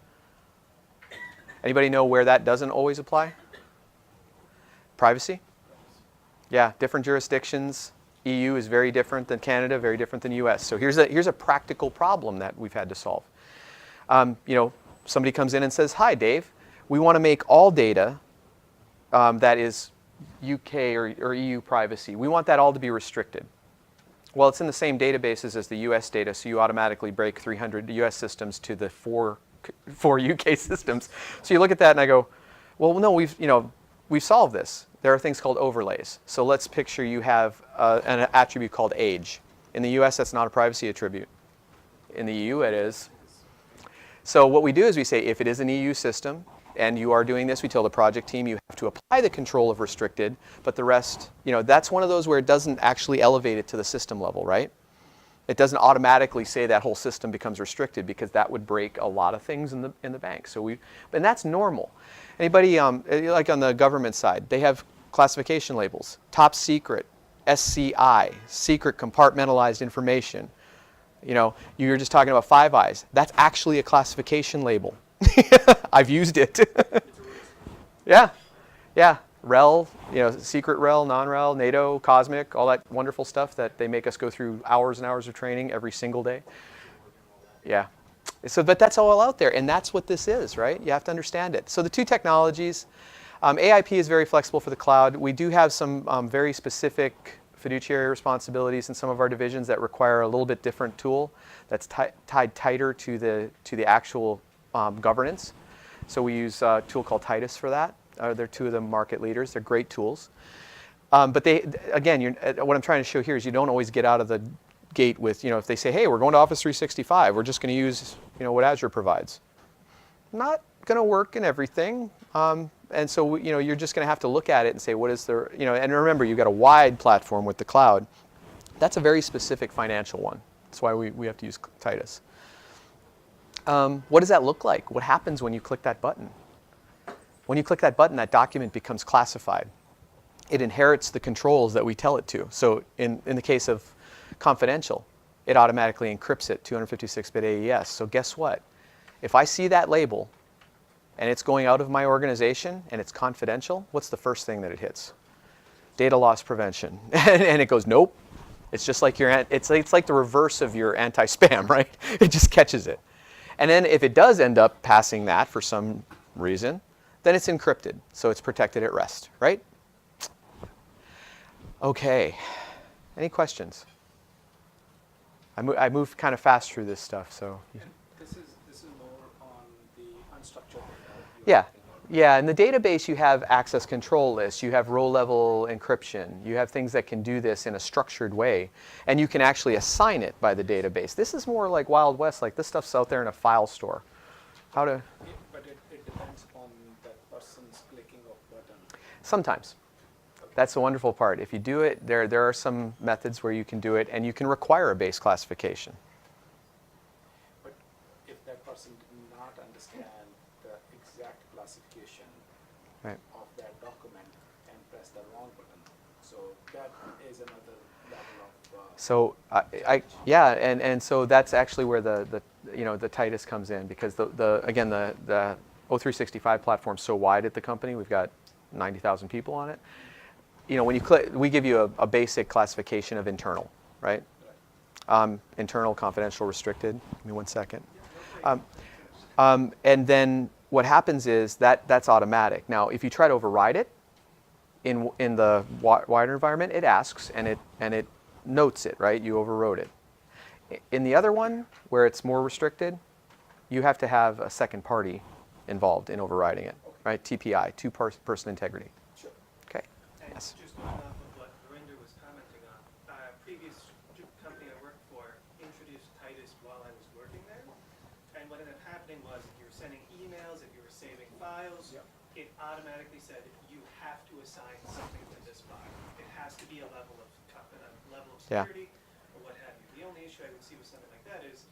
Anybody know where that doesn't always apply? Privacy? Yeah, different jurisdictions. EU is very different than Canada, very different than US. So here's a practical problem that we've had to solve. Somebody comes in and says, "Hi, Dave. We want to make all data that is UK or EU privacy. We want that all to be restricted." Well, it's in the same databases as the US data, so you automatically break 300 US systems to the four UK systems. So you look at that and I go, well, no, we've solved this. There are things called overlays. So let's picture you have an attribute called age. In the US, that's not a privacy attribute. In the EU, it is. So what we do is we say, if it is an EU system and you are doing this, we tell the project team you have to apply the control of restricted, but the rest, that's one of those where it doesn't actually elevate it to the system level, right? It doesn't automatically say that whole system becomes restricted, because that would break a lot of things in the bank. And that's normal. Anybody, like on the government side, they have classification labels: top secret, SCI, secret compartmentalized information. You were just talking about Five Eyes. That's actually a classification label. I've used it. Yeah. REL, secret REL, non-REL, NATO, Cosmic, all that wonderful stuff that they make us go through hours and hours of training every single day. Yeah. So, but that's all out there, and that's what this is, right? You have to understand it. So the 2 technologies, AIP is very flexible for the cloud. We do have some very specific fiduciary responsibilities in some of our divisions that require a little bit different tool that's tied tighter to the actual governance. So we use a tool called Titus for that. They're 2 of the market leaders. They're great tools. But what I'm trying to show here is you don't always get out of the gate with, if they say, hey, we're going to Office 365, we're just going to use, what Azure provides. Not going to work in everything. And so, you're just going to have to look at it and say, what is the, and remember, you've got a wide platform with the cloud. That's a very specific financial one. That's why we have to use Titus. What does that look like? What happens when you click that button? When you click that button, that document becomes classified. It inherits the controls that we tell it to. So in the case of confidential, it automatically encrypts it 256-bit AES. So guess what? If I see that label and it's going out of my organization and it's confidential, what's the first thing that it hits? Data loss prevention. And it goes, nope. It's just like it's like the reverse of your anti-spam, right? It just catches it. And then if it does end up passing that for some reason, then it's encrypted, so it's protected at rest, right? Okay, any questions? I moved kind of fast through this stuff, so. This is more on the unstructured data. Yeah. Yeah, in the database you have access control lists, you have row-level encryption, you have things that can do this in a structured way, and you can actually assign it by the database. This is more like Wild West, like this stuff's out there in a file store. How to? Yeah, but it depends on that person's clicking of button. Sometimes. That's the wonderful part. If you do it, there are some methods where you can do it, and you can require a base classification. But if that person did not understand the exact classification Right. of that document and press the wrong button, that is another level of. So yeah, and so that's actually where the tightest comes in, because the O365 platform's so wide at the company. We've got 90,000 people on it. When you click, we give you a basic classification of internal, right? Internal, confidential, restricted. Give me 1 second. And then what happens is that's automatic. Now, if you try to override it in the wider environment, it asks and it notes it, right? You overrode it. In the other one, where it's more restricted, you have to have a second party involved in overriding it, right? TPI, two-person integrity. Sure. Okay. And Yes. just going off of what Verinder was commenting on, previous company I worked for introduced Titus while I was working there. And what ended up happening was if you were sending emails, if you were saving files, it automatically said you have to assign something to this file. It has to be a level of security or what have you. The only issue I would see with something like that is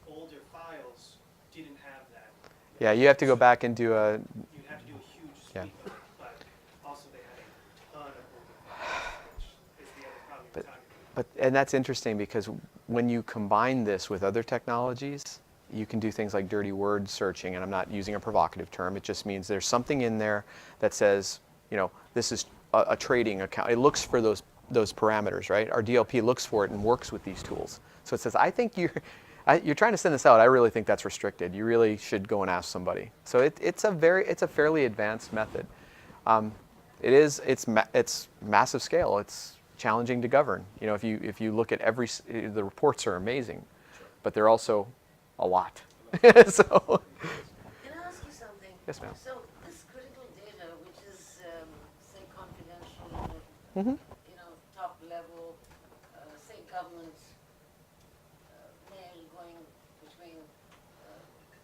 older files didn't have that. Yeah, you have to go back and do a. You'd have to do a huge sweep of it, but also they had a ton of older files, which is the other problem you're talking about. And that's interesting, because when you combine this with other technologies, you can do things like dirty word searching, and I'm not using a provocative term. It just means there's something in there that says, this is a trading account. It looks for those parameters, right? Our DLP looks for it and works with these tools. So it says, I think you're trying to send this out. I really think that's restricted. You really should go and ask somebody. So it's a fairly advanced method. It's massive scale. It's challenging to govern. If you look at the reports are amazing, but they're also a lot. So. Can I ask you something? Yes, ma'am. So this critical data, which is, say, confidential, Mm-hmm. top level, say, government mail going between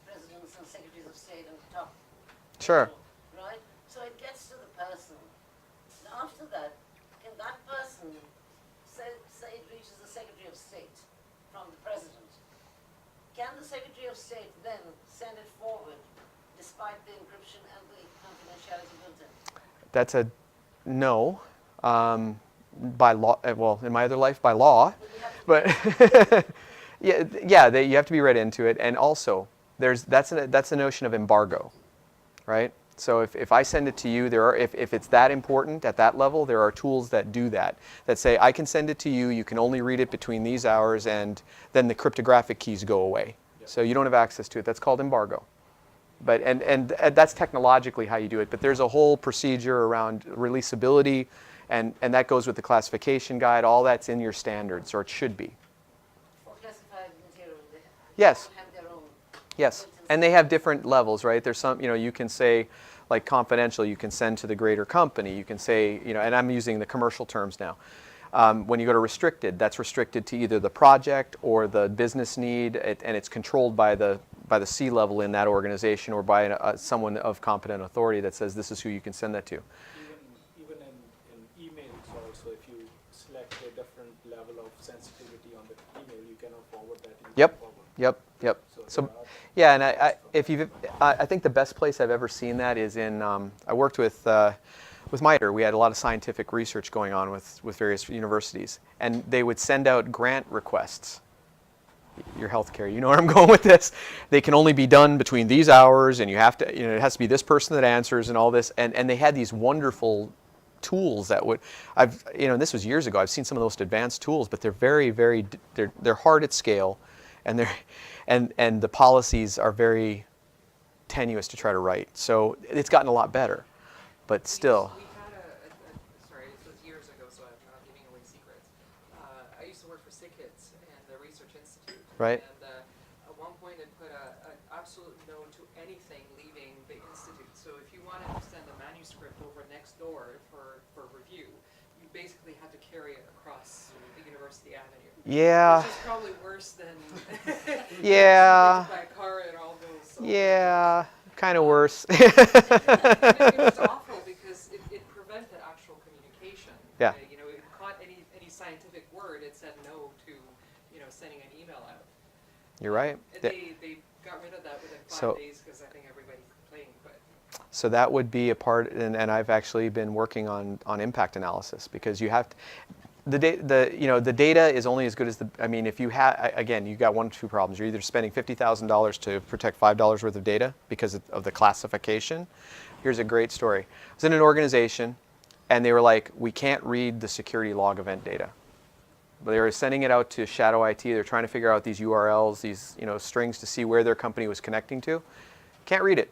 presidents and secretaries of state and top. Sure. level, right? So it gets to the person. Now, after that, can that person say it reaches the Secretary of State from the president? Can the Secretary of State then send it forward despite the encryption and the confidentiality built in? That's a no. By law, well, in my other life, by law. But you have to be read into it. And also, that's a notion of embargo, right? So if I send it to you, if it's that important at that level, there are tools that do that say, I can send it to you, you can only read it between these hours, and then the cryptographic keys go away. So you don't have access to it. That's called embargo. But and that's technologically how you do it. But there's a whole procedure around releasability, and that goes with the classification guide. All that's in your standards, or it should be. For classified material, they Yes. have their own. Yes, and they have different levels, right? There's some, you can say, like confidential, you can send to the greater company. You can say, and I'm using the commercial terms now. When you go to restricted, that's restricted to either the project or the business need, and it's controlled by the C-level in that organization, or by someone of competent authority that says this is who you can send that to. Even in emails also, if you select a different level of sensitivity on the email, you cannot forward that email Yep. forward. Yep. So, there are- yeah, and I think the best place I've ever seen that is in, I worked with MITRE. We had a lot of scientific research going on with various universities, and they would send out grant requests. Your healthcare, you know where I'm going with this. They can only be done between these hours, and you have to, it has to be this person that answers, and all this. And they had these wonderful tools that would, and this was years ago. I've seen some of the most advanced tools, but they're very, very, they're hard at scale, and and the policies are very tenuous to try to write. So it's gotten a lot better, but still. We had sorry, this was years ago, so I'm not giving away secrets. I used to work for SIGITS and the Research Institute. Right. And at one point it put an absolute no to anything leaving the institute. So if you wanted to send a manuscript over next door for review, you basically had to carry it across the University Avenue. Yeah. Which is probably worse than Yeah. by a car and all those. Yeah, kind of worse. It was awful because it prevented actual communication. Yeah. It caught any scientific word, it said no to, sending an email out. You're right. They got rid of that within 5 So- days because I think everybody complained. But So that would be a part, and I've actually been working on impact analysis, because you have to, the data is only as good as I mean, if you have, again, you've got one or two problems. You're either spending $50,000 to protect $5 worth of data because of the classification. Here's a great story. I was in an organization, and they were like, we can't read the security log event data. But they were sending it out to Shadow IT. They're trying to figure out these URLs, these strings to see where their company was connecting to. Can't read it.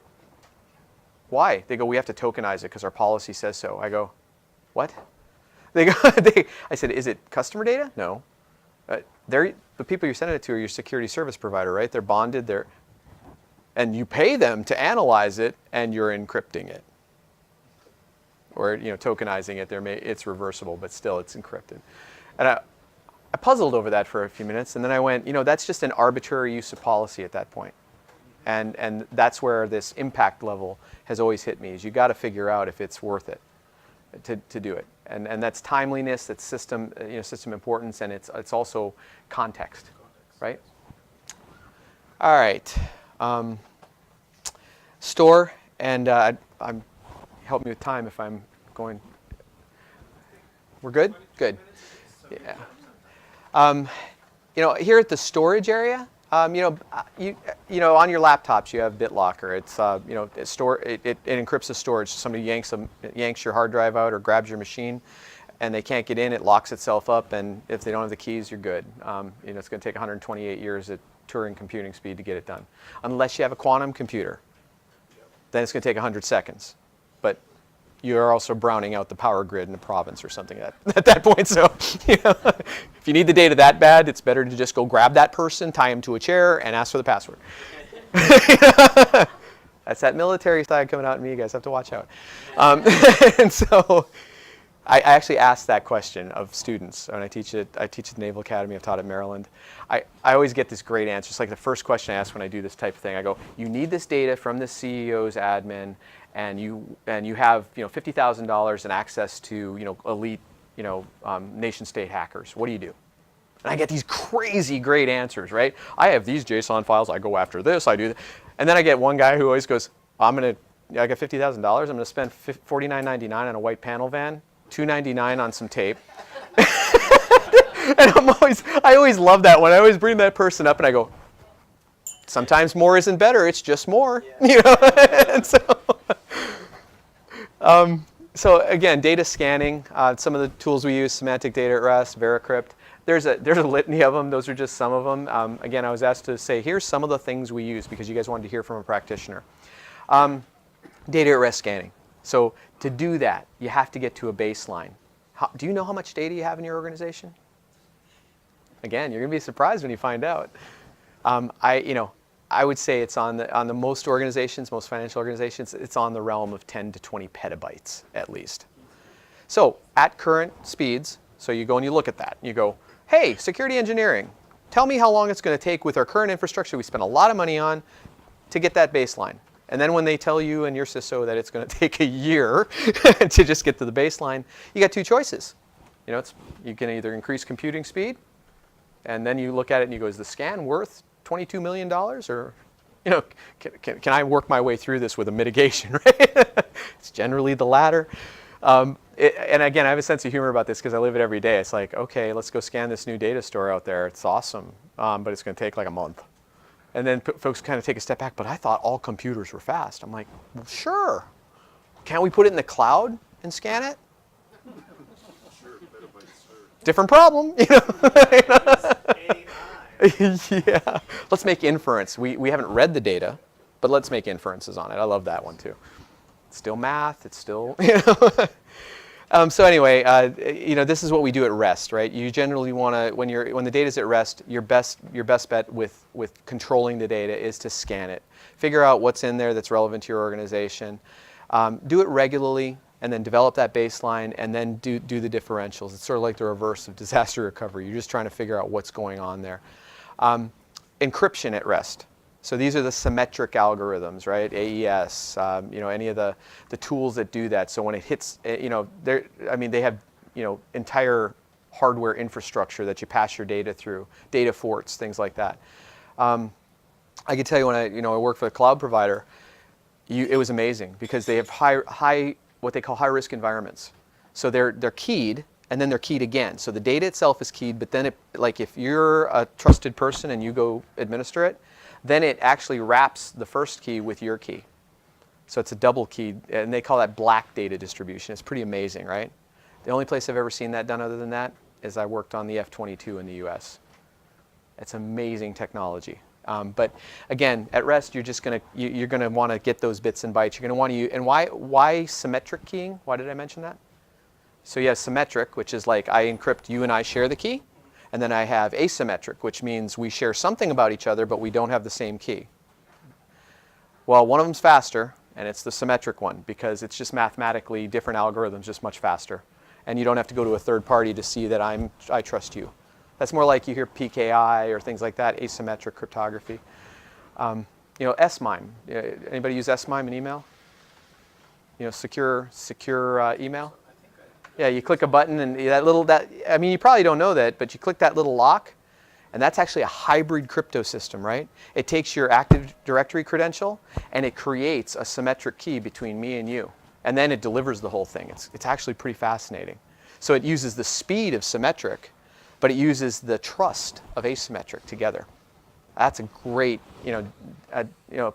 Why? They go, we have to tokenize it because our policy says so. I go, what? They go, I said, is it customer data? No. The people you're sending it to are your security service provider, right? They're bonded, and you pay them to analyze it, and you're encrypting it. Or tokenizing it. It's reversible, but still it's encrypted. And I puzzled over that for a few minutes, and then I went, that's just an arbitrary use of policy at that point. And that's where this impact level has always hit me, is you got to figure out if it's worth it to do it. And that's timeliness, that's system importance, and it's also context, right? All right. Store, and help me with time if I'm going. We're good? Good. Yeah. Here at the storage area, on your laptops you have BitLocker. It's it encrypts the storage. Somebody yanks your hard drive out or grabs your machine, and they can't get in. It locks itself up, and if they don't have the keys, you're good. It's going to take 128 years at Turing computing speed to get it done, unless you have a quantum computer. Then it's going to take 100 seconds, but you're also browning out the power grid in the province or something at that point. So, if you need the data that bad, it's better to just go grab that person, tie him to a chair, and ask for the password. That's that military side coming out in me. You guys have to watch out. And so, I actually asked that question of students when I teach at the Naval Academy. I've taught at Maryland. I always get this great answer. It's like the first question I ask when I do this type of thing. I go, you need this data from the CEO's admin, and you have $50,000 and access to elite nation state hackers. What do you do? And I get these crazy great answers, right? I have these JSON files. I go after this. I do that. And then I get one guy who always goes, I got $50,000. I'm going to spend $49.99 on a white panel van, $2.99 on some tape. And I always love that one. I always bring that person up and I go, sometimes more isn't better. It's just more, And so again, data scanning. Some of the tools we use: semantic data at rest, Veracrypt. There's a litany of them. Those are just some of them. Again, I was asked to say, here's some of the things we use because you guys wanted to hear from a practitioner. Data at rest scanning. So to do that, you have to get to a baseline. Do you know how much data you have in your organization? Again, you're going to be surprised when you find out. I would say it's on the most organizations, most financial organizations, it's on the realm of 10 to 20 petabytes at least. So at current speeds, so you go and you look at that. You go, hey, security engineering, tell me how long it's going to take with our current infrastructure we spend a lot of money on to get that baseline. And then when they tell you and your CISO that it's going to take a year to just get to the baseline, you got two choices. You can either increase computing speed, and then you look at it and you go, is the scan worth $22 million? Or, can I work my way through this with a mitigation, right? It's generally the latter. And again, I have a sense of humor about this because I live it every day. It's like, okay, let's go scan this new data store out there. It's awesome, but it's going to take like a month. And then folks kind of take a step back, but I thought all computers were fast. I'm like, well, sure. Can't we put it in the cloud and scan it? Different problem, Yeah. Let's make inference. We haven't read the data, but let's make inferences on it. I love that one too. It's still math. It's still, So anyway, this is what we do at rest, right? You generally want to, when the data's at rest, your best bet with controlling the data is to scan it. Figure out what's in there that's relevant to your organization. Do it regularly, and then develop that baseline, and then do the differentials. It's sort of like the reverse of disaster recovery. You're just trying to figure out what's going on there. Encryption at rest. So these are the symmetric algorithms, right? AES, any of the tools that do that. So when it hits, they have, entire hardware infrastructure that you pass your data through, data forts, things like that. I can tell you when I worked for a cloud provider, it was amazing because they have high what they call high-risk environments. So they're keyed, and then they're keyed again. So the data itself is keyed, but then like if you're a trusted person and you go administer it, then it actually wraps the first key with your key. So it's a double key, and they call that black data distribution. It's pretty amazing, right? The only place I've ever seen that done other than that is I worked on the F-22 in the US. It's amazing technology. But again, at rest, you're going to want to get those bits and bytes. You're going to want to use, and why symmetric keying? Why did I mention that? So you have symmetric, which is like I encrypt, you and I share the key. And then I have asymmetric, which means we share something about each other, but we don't have the same key. Well, one of them's faster, and it's the symmetric one, because it's just mathematically different algorithms, just much faster. And you don't have to go to a third party to see that I trust you. That's more like you hear PKI or things like that, asymmetric cryptography. S-MIME. Anybody use S-MIME in email? Secure email? Yeah, you click a button and you probably don't know that, but you click that little lock, and that's actually a hybrid crypto system, right? It takes your Active Directory credential and it creates a symmetric key between me and you. And then it delivers the whole thing. It's actually pretty fascinating. So it uses the speed of symmetric, but it uses the trust of asymmetric together. That's a great,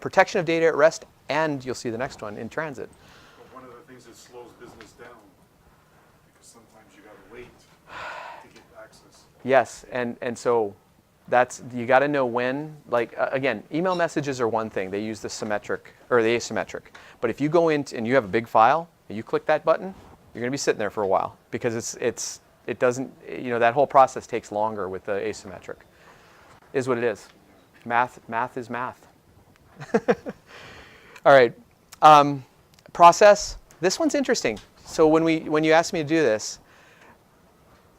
protection of data at rest, and you'll see the next one in transit. But one of the things that slows business down, because sometimes you got to wait to get access. Yes, and so you got to know when. Like again, email messages are one thing. They use the symmetric or the asymmetric. But if you go in and you have a big file and you click that button, you're going to be sitting there for a while because it doesn't, that whole process takes longer with the asymmetric. Is what it is. Math is math. All right. Process. This one's interesting. So when you asked me to do this,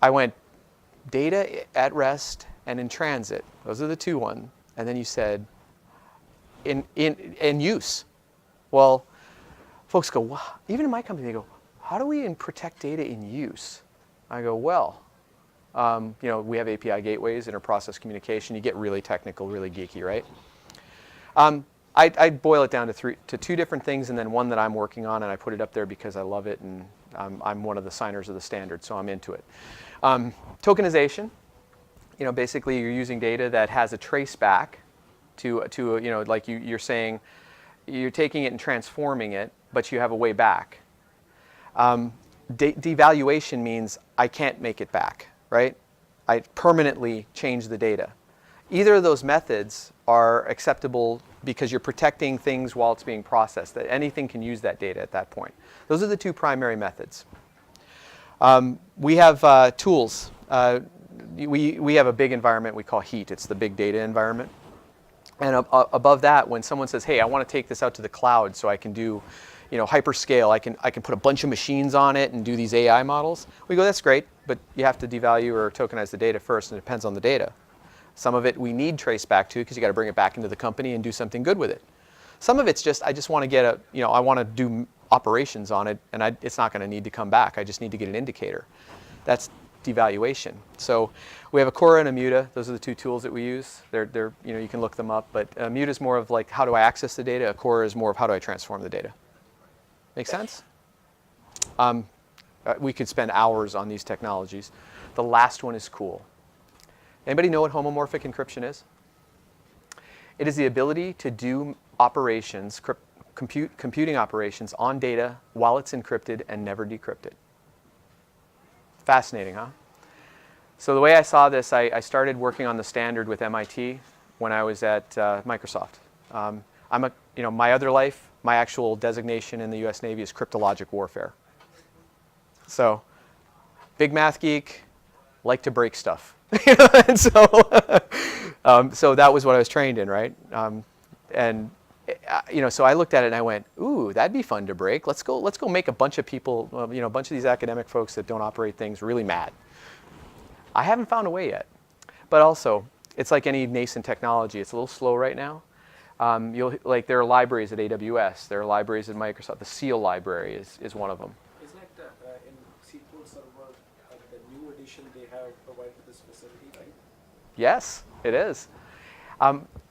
I went data at rest and in transit. Those are the two ones. And then you said in use. Well, folks go, wow. Even in my company, they go, how do we protect data in use? I go, well, we have API gateways, inter-process communication. You get really technical, really geeky, right? I boil it down to two different things, and then one that I'm working on, and I put it up there because I love it, and I'm one of the signers of the standard, so I'm into it. Tokenization. Basically you're using data that has a trace back to like you're saying, you're taking it and transforming it, but you have a way back. Devaluation means I can't make it back, right? I permanently change the data. Either of those methods are acceptable because you're protecting things while it's being processed, that anything can use that data at that point. Those are the two primary methods. We have tools. We have a big environment we call heat. It's the big data environment. And above that, when someone says, hey, I want to take this out to the cloud so I can do hyperscale, I can put a bunch of machines on it and do these AI models. We go, that's great, but you have to devalue or tokenize the data first, and it depends on the data. Some of it we need trace back to because you got to bring it back into the company and do something good with it. Some of it's just, I just want to get I want to do operations on it, and it's not going to need to come back. I just need to get an indicator. That's devaluation. So we have a Cora and a Muta. Those are the two tools that we use. They're you can look them up, but Muta is more of like, how do I access the data? A Cora is more of how do I transform the data? Make sense? We could spend hours on these technologies. The last one is cool. Anybody know what homomorphic encryption is? It is the ability to do operations, computing operations on data while it's encrypted and never decrypted. Fascinating, huh? So the way I saw this, I started working on the standard with MIT when I was at Microsoft. My other life, my actual designation in the US Navy is cryptologic warfare. So, big math geek, like to break stuff. And so that was what I was trained in, right? So I looked at it and I went, ooh, that'd be fun to break. Let's go make a bunch of people, a bunch of these academic folks that don't operate things really mad. I haven't found a way yet. But also, it's like any nascent technology. It's a little slow right now. There are libraries at AWS. There are libraries at Microsoft. The SEAL library is one of them. Isn't it in SQL Server, the new edition they have provided this facility, right? Yes, it is.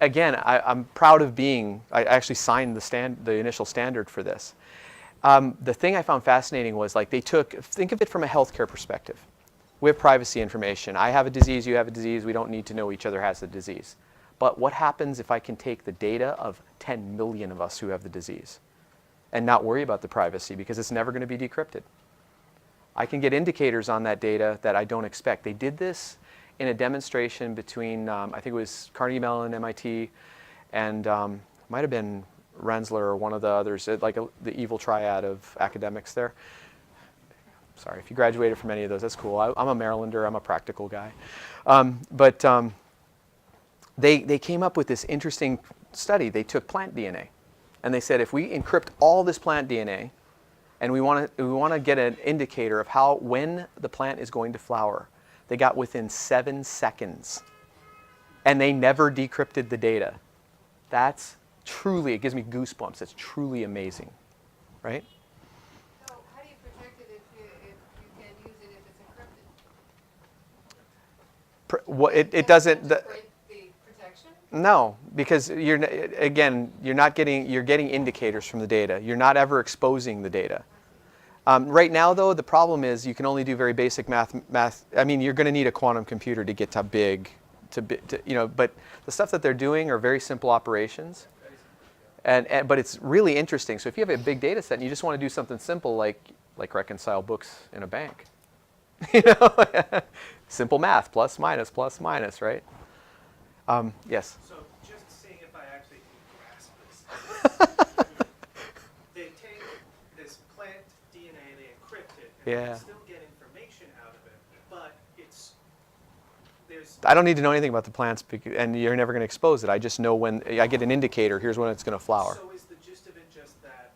Again, I'm proud of being, I actually signed the initial standard for this. The thing I found fascinating was like they think of it from a healthcare perspective. We have privacy information. I have a disease, you have a disease, we don't need to know each other has the disease. But what happens if I can take the data of 10 million of us who have the disease and not worry about the privacy because it's never going to be decrypted? I can get indicators on that data that I don't expect. They did this in a demonstration between, I think it was Carnegie Mellon, MIT, and might have been Rensselaer or one of the others, the evil triad of academics there. Sorry, if you graduated from any of those, that's cool. I'm a Marylander, I'm a practical guy. They came up with this interesting study. They took plant DNA, and they said if we encrypt all this plant DNA, and we want to get an indicator of when the plant is going to flower, they got within 7 seconds, and they never decrypted the data. That's truly, it gives me goosebumps. That's truly amazing, right? So how do you protect it if you can't use it if it's encrypted? It doesn't. Break the protection? No, because you're getting indicators from the data. You're not ever exposing the data. Right now, though, the problem is you can only do very basic math. I mean, you're going to need a quantum computer to get to big, but the stuff that they're doing are very simple operations. But it's really interesting. So if you have a big data set and you just want to do something simple like reconcile books in a bank, simple math, plus minus, right? Yes. So just seeing if I actually can grasp this. They take this plant DNA, they encrypt it, and Yeah. they still get information out of it, but there's... I don't need to know anything about the plants, and you're never going to expose it. I just know when I get an indicator, here's when it's going to flower. So is the gist of it just that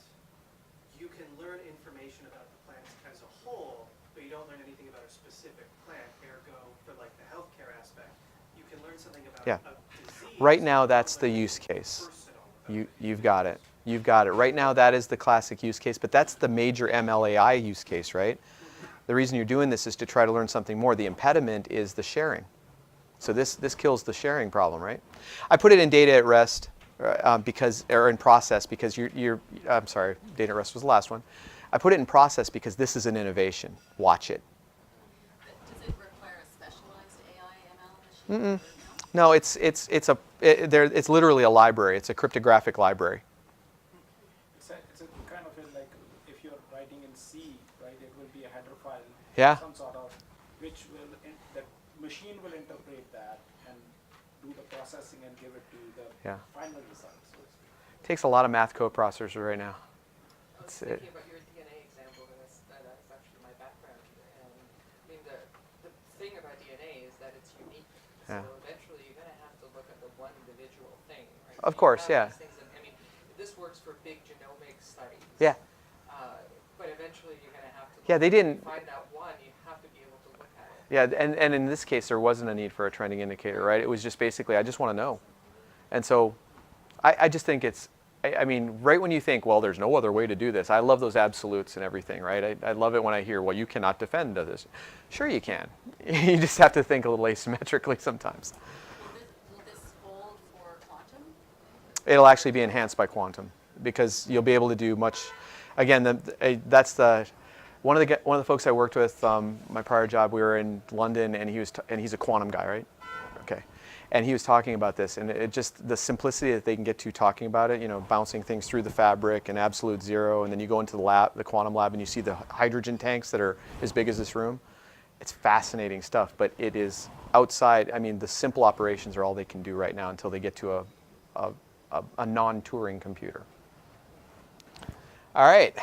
you can learn information about the plants as a whole, but you don't learn anything about a specific plant, ergo, for like the healthcare aspect, you can learn something about Yeah. a disease. Right now, that's the use case. You've got it. You've got it. Right now, that is the classic use case, but that's the major MLAI use case, right? The reason you're doing this is to try to learn something more. The impediment is the sharing. So this kills the sharing problem, right? I put it in data at rest or in process because I'm sorry, data at rest was the last one. I put it in process because this is an innovation. Watch it. Does it require a specialized AI ML machine? No, it's literally a library. It's a cryptographic library. It's a kind of like if you're writing in C, right? It will be a header file, Yeah. some sort of, which will the machine will interpret that and do the processing and give it to the final result. So to speak. Takes a lot of math coprocessors right now. I was thinking about your DNA example, and that's actually my background. And I mean, the thing about DNA is that it's unique. So Yeah. eventually you're going to have to look at the one individual thing, right? Of You course, have yeah. these things that- I mean, this works for big genomic studies. Yeah. But eventually you're going to have to Yeah, they if you didn't- find that one, you have to be able to look at it. Yeah, and in this case, there wasn't a need for a trending indicator, right? It was just basically, I just want to know. And so I just think I mean, right when you think, well, there's no other way to do this, I love those absolutes and everything, right? I love it when I hear, well, you cannot defend this. Sure you can. You just have to think a little asymmetrically sometimes. Will this hold for quantum? It'll actually be enhanced by quantum because you'll be able to do much. Again, that's one of the folks I worked with. My prior job, we were in London, and he's a quantum guy, right? Okay, and he was talking about this, and it just the simplicity that they can get to talking about it. Bouncing things through the fabric and absolute zero, and then you go into the quantum lab, and you see the hydrogen tanks that are as big as this room. It's fascinating stuff, but it is outside. I mean, the simple operations are all they can do right now until they get to a non-Turing computer. All right,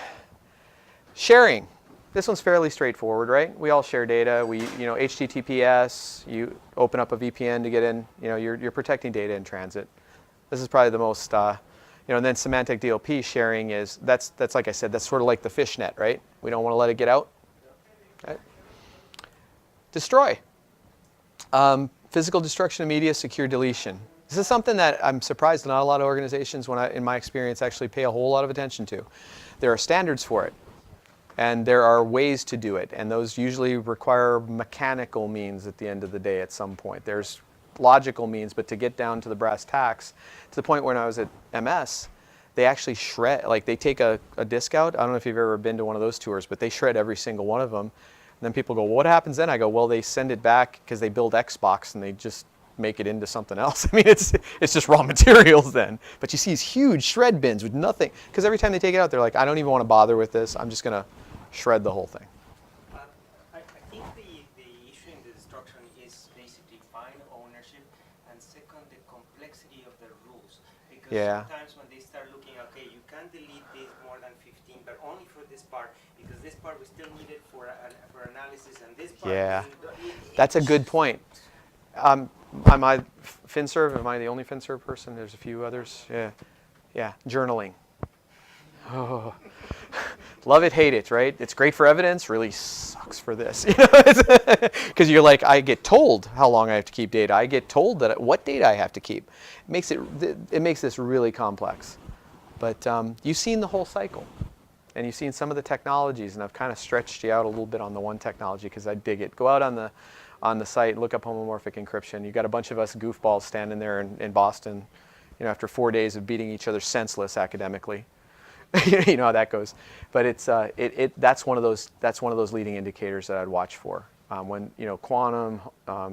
sharing. This one's fairly straightforward, right? We all share data. HTTPS. You open up a VPN to get in. You're protecting data in transit. This is probably the most. And then semantic DLP sharing that's like I said. That's sort of like the fishnet, right? We don't want to let it get out. Right? Destroy. Physical destruction of media, secure deletion. This is something that I'm surprised not a lot of organizations, in my experience, actually pay a whole lot of attention to. There are standards for it, and there are ways to do it, and those usually require mechanical means at the end of the day at some point. There's logical means, but to get down to the brass tacks, to the point when I was at MS, they actually shred, like they take a disc out. I don't know if you've ever been to one of those tours, but they shred every single one of them. And then people go, well, what happens then? I go, well, they send it back because they build Xbox and they just make it into something else. I mean, it's just raw materials then. But you see these huge shred bins with nothing, because every time they take it out, they're like, I don't even want to bother with this. I'm just going to shred the whole thing. I think the issue in the destruction is basically fine ownership, and second, the complexity of the rules. Because sometimes when they start looking, okay, you can delete this more than 15, but only for this part, because this part we still need it for analysis, and this part. That's a good point. Am I FinServ? Am I the only FinServ person? There's a few others. Yeah. Journaling. Oh. Love it, hate it, right? It's great for evidence, really sucks for this. Because you're like, I get told how long I have to keep data. I get told what data I have to keep. It makes this really complex. But you've seen the whole cycle. And you've seen some of the technologies, and I've kind of stretched you out a little bit on the one technology because I dig it. Go out on the site, look up homomorphic encryption. You've got a bunch of us goofballs standing there in Boston, after 4 days of beating each other senseless academically. You know how that goes. But that's one of those leading indicators that I'd watch for. When quantum,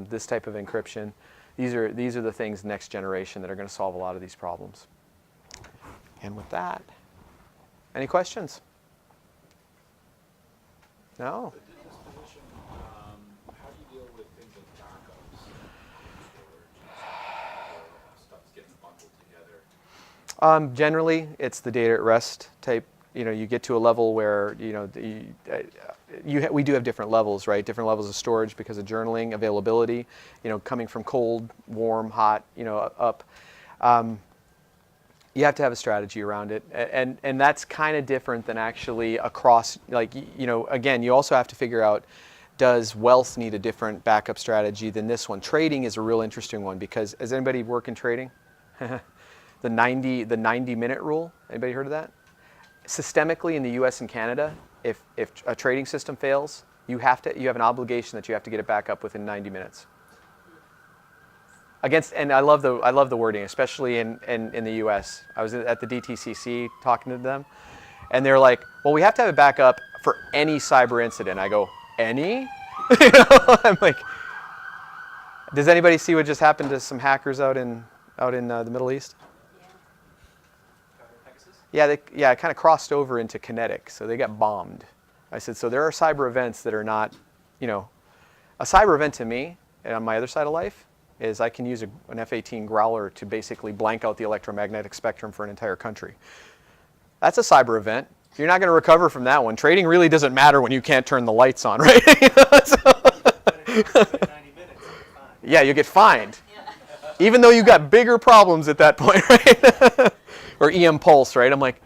this type of encryption, these are the things next generation that are going to solve a lot of these problems. And with that, any questions? No? How do you deal with things like backups, storage, stuff's getting bundled together? Generally, it's the data at rest type. You get to a level where we do have different levels, right? Different levels of storage because of journaling, availability. Coming from cold, warm, hot, up. You have to have a strategy around it, and that's kind of different than actually across. Again, you also have to figure out, does wealth need a different backup strategy than this one? Trading is a real interesting one because, does anybody work in trading? The 90-minute rule. Anybody heard of that? Systemically in the U.S. and Canada, if a trading system fails, you have an obligation that you have to get it back up within 90 minutes. And I love the wording, especially in the U.S. I was at the DTCC talking to them, and they're like, "Well, we have to have it back up for any cyber incident." I go, "Any?" I'm like, "Does anybody see what just happened to some hackers out in the Middle East?" Yeah, it kind of crossed over into kinetic, so they got bombed. I said, so there are cyber events that are not, a cyber event to me, and on my other side of life, is I can use an F-18 Growler to basically blank out the electromagnetic spectrum for an entire country. That's a cyber event. You're not going to recover from that one. Trading really doesn't matter when you can't turn the lights on, right? Yeah, you get fined. Even though you got bigger problems at that point, right? Or EM Pulse, right? I'm like,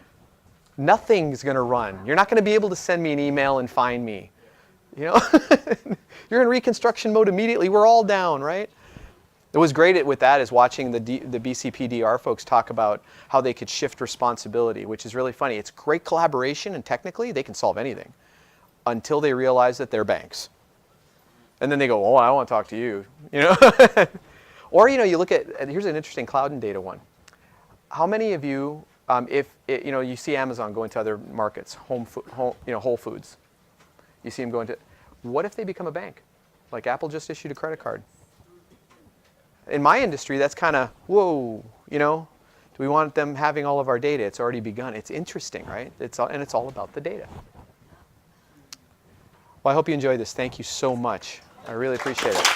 nothing's going to run. You're not going to be able to send me an email and find me. You're in reconstruction mode immediately. We're all down, right? What was great with that is watching the BCPDR folks talk about how they could shift responsibility, which is really funny. It's great collaboration, and technically they can solve anything until they realize that they're banks. And then they go, oh, I want to talk to you. Or, you look at, here's an interesting cloud and data one. How many of you, you see Amazon go into other markets, Whole Foods. You see them go into, what if they become a bank? Like Apple just issued a credit card. In my industry, that's kind of, whoa, do we want them having all of our data? It's already begun. It's interesting, right? It's all about the data. Well, I hope you enjoyed this. Thank you so much. I really appreciate it.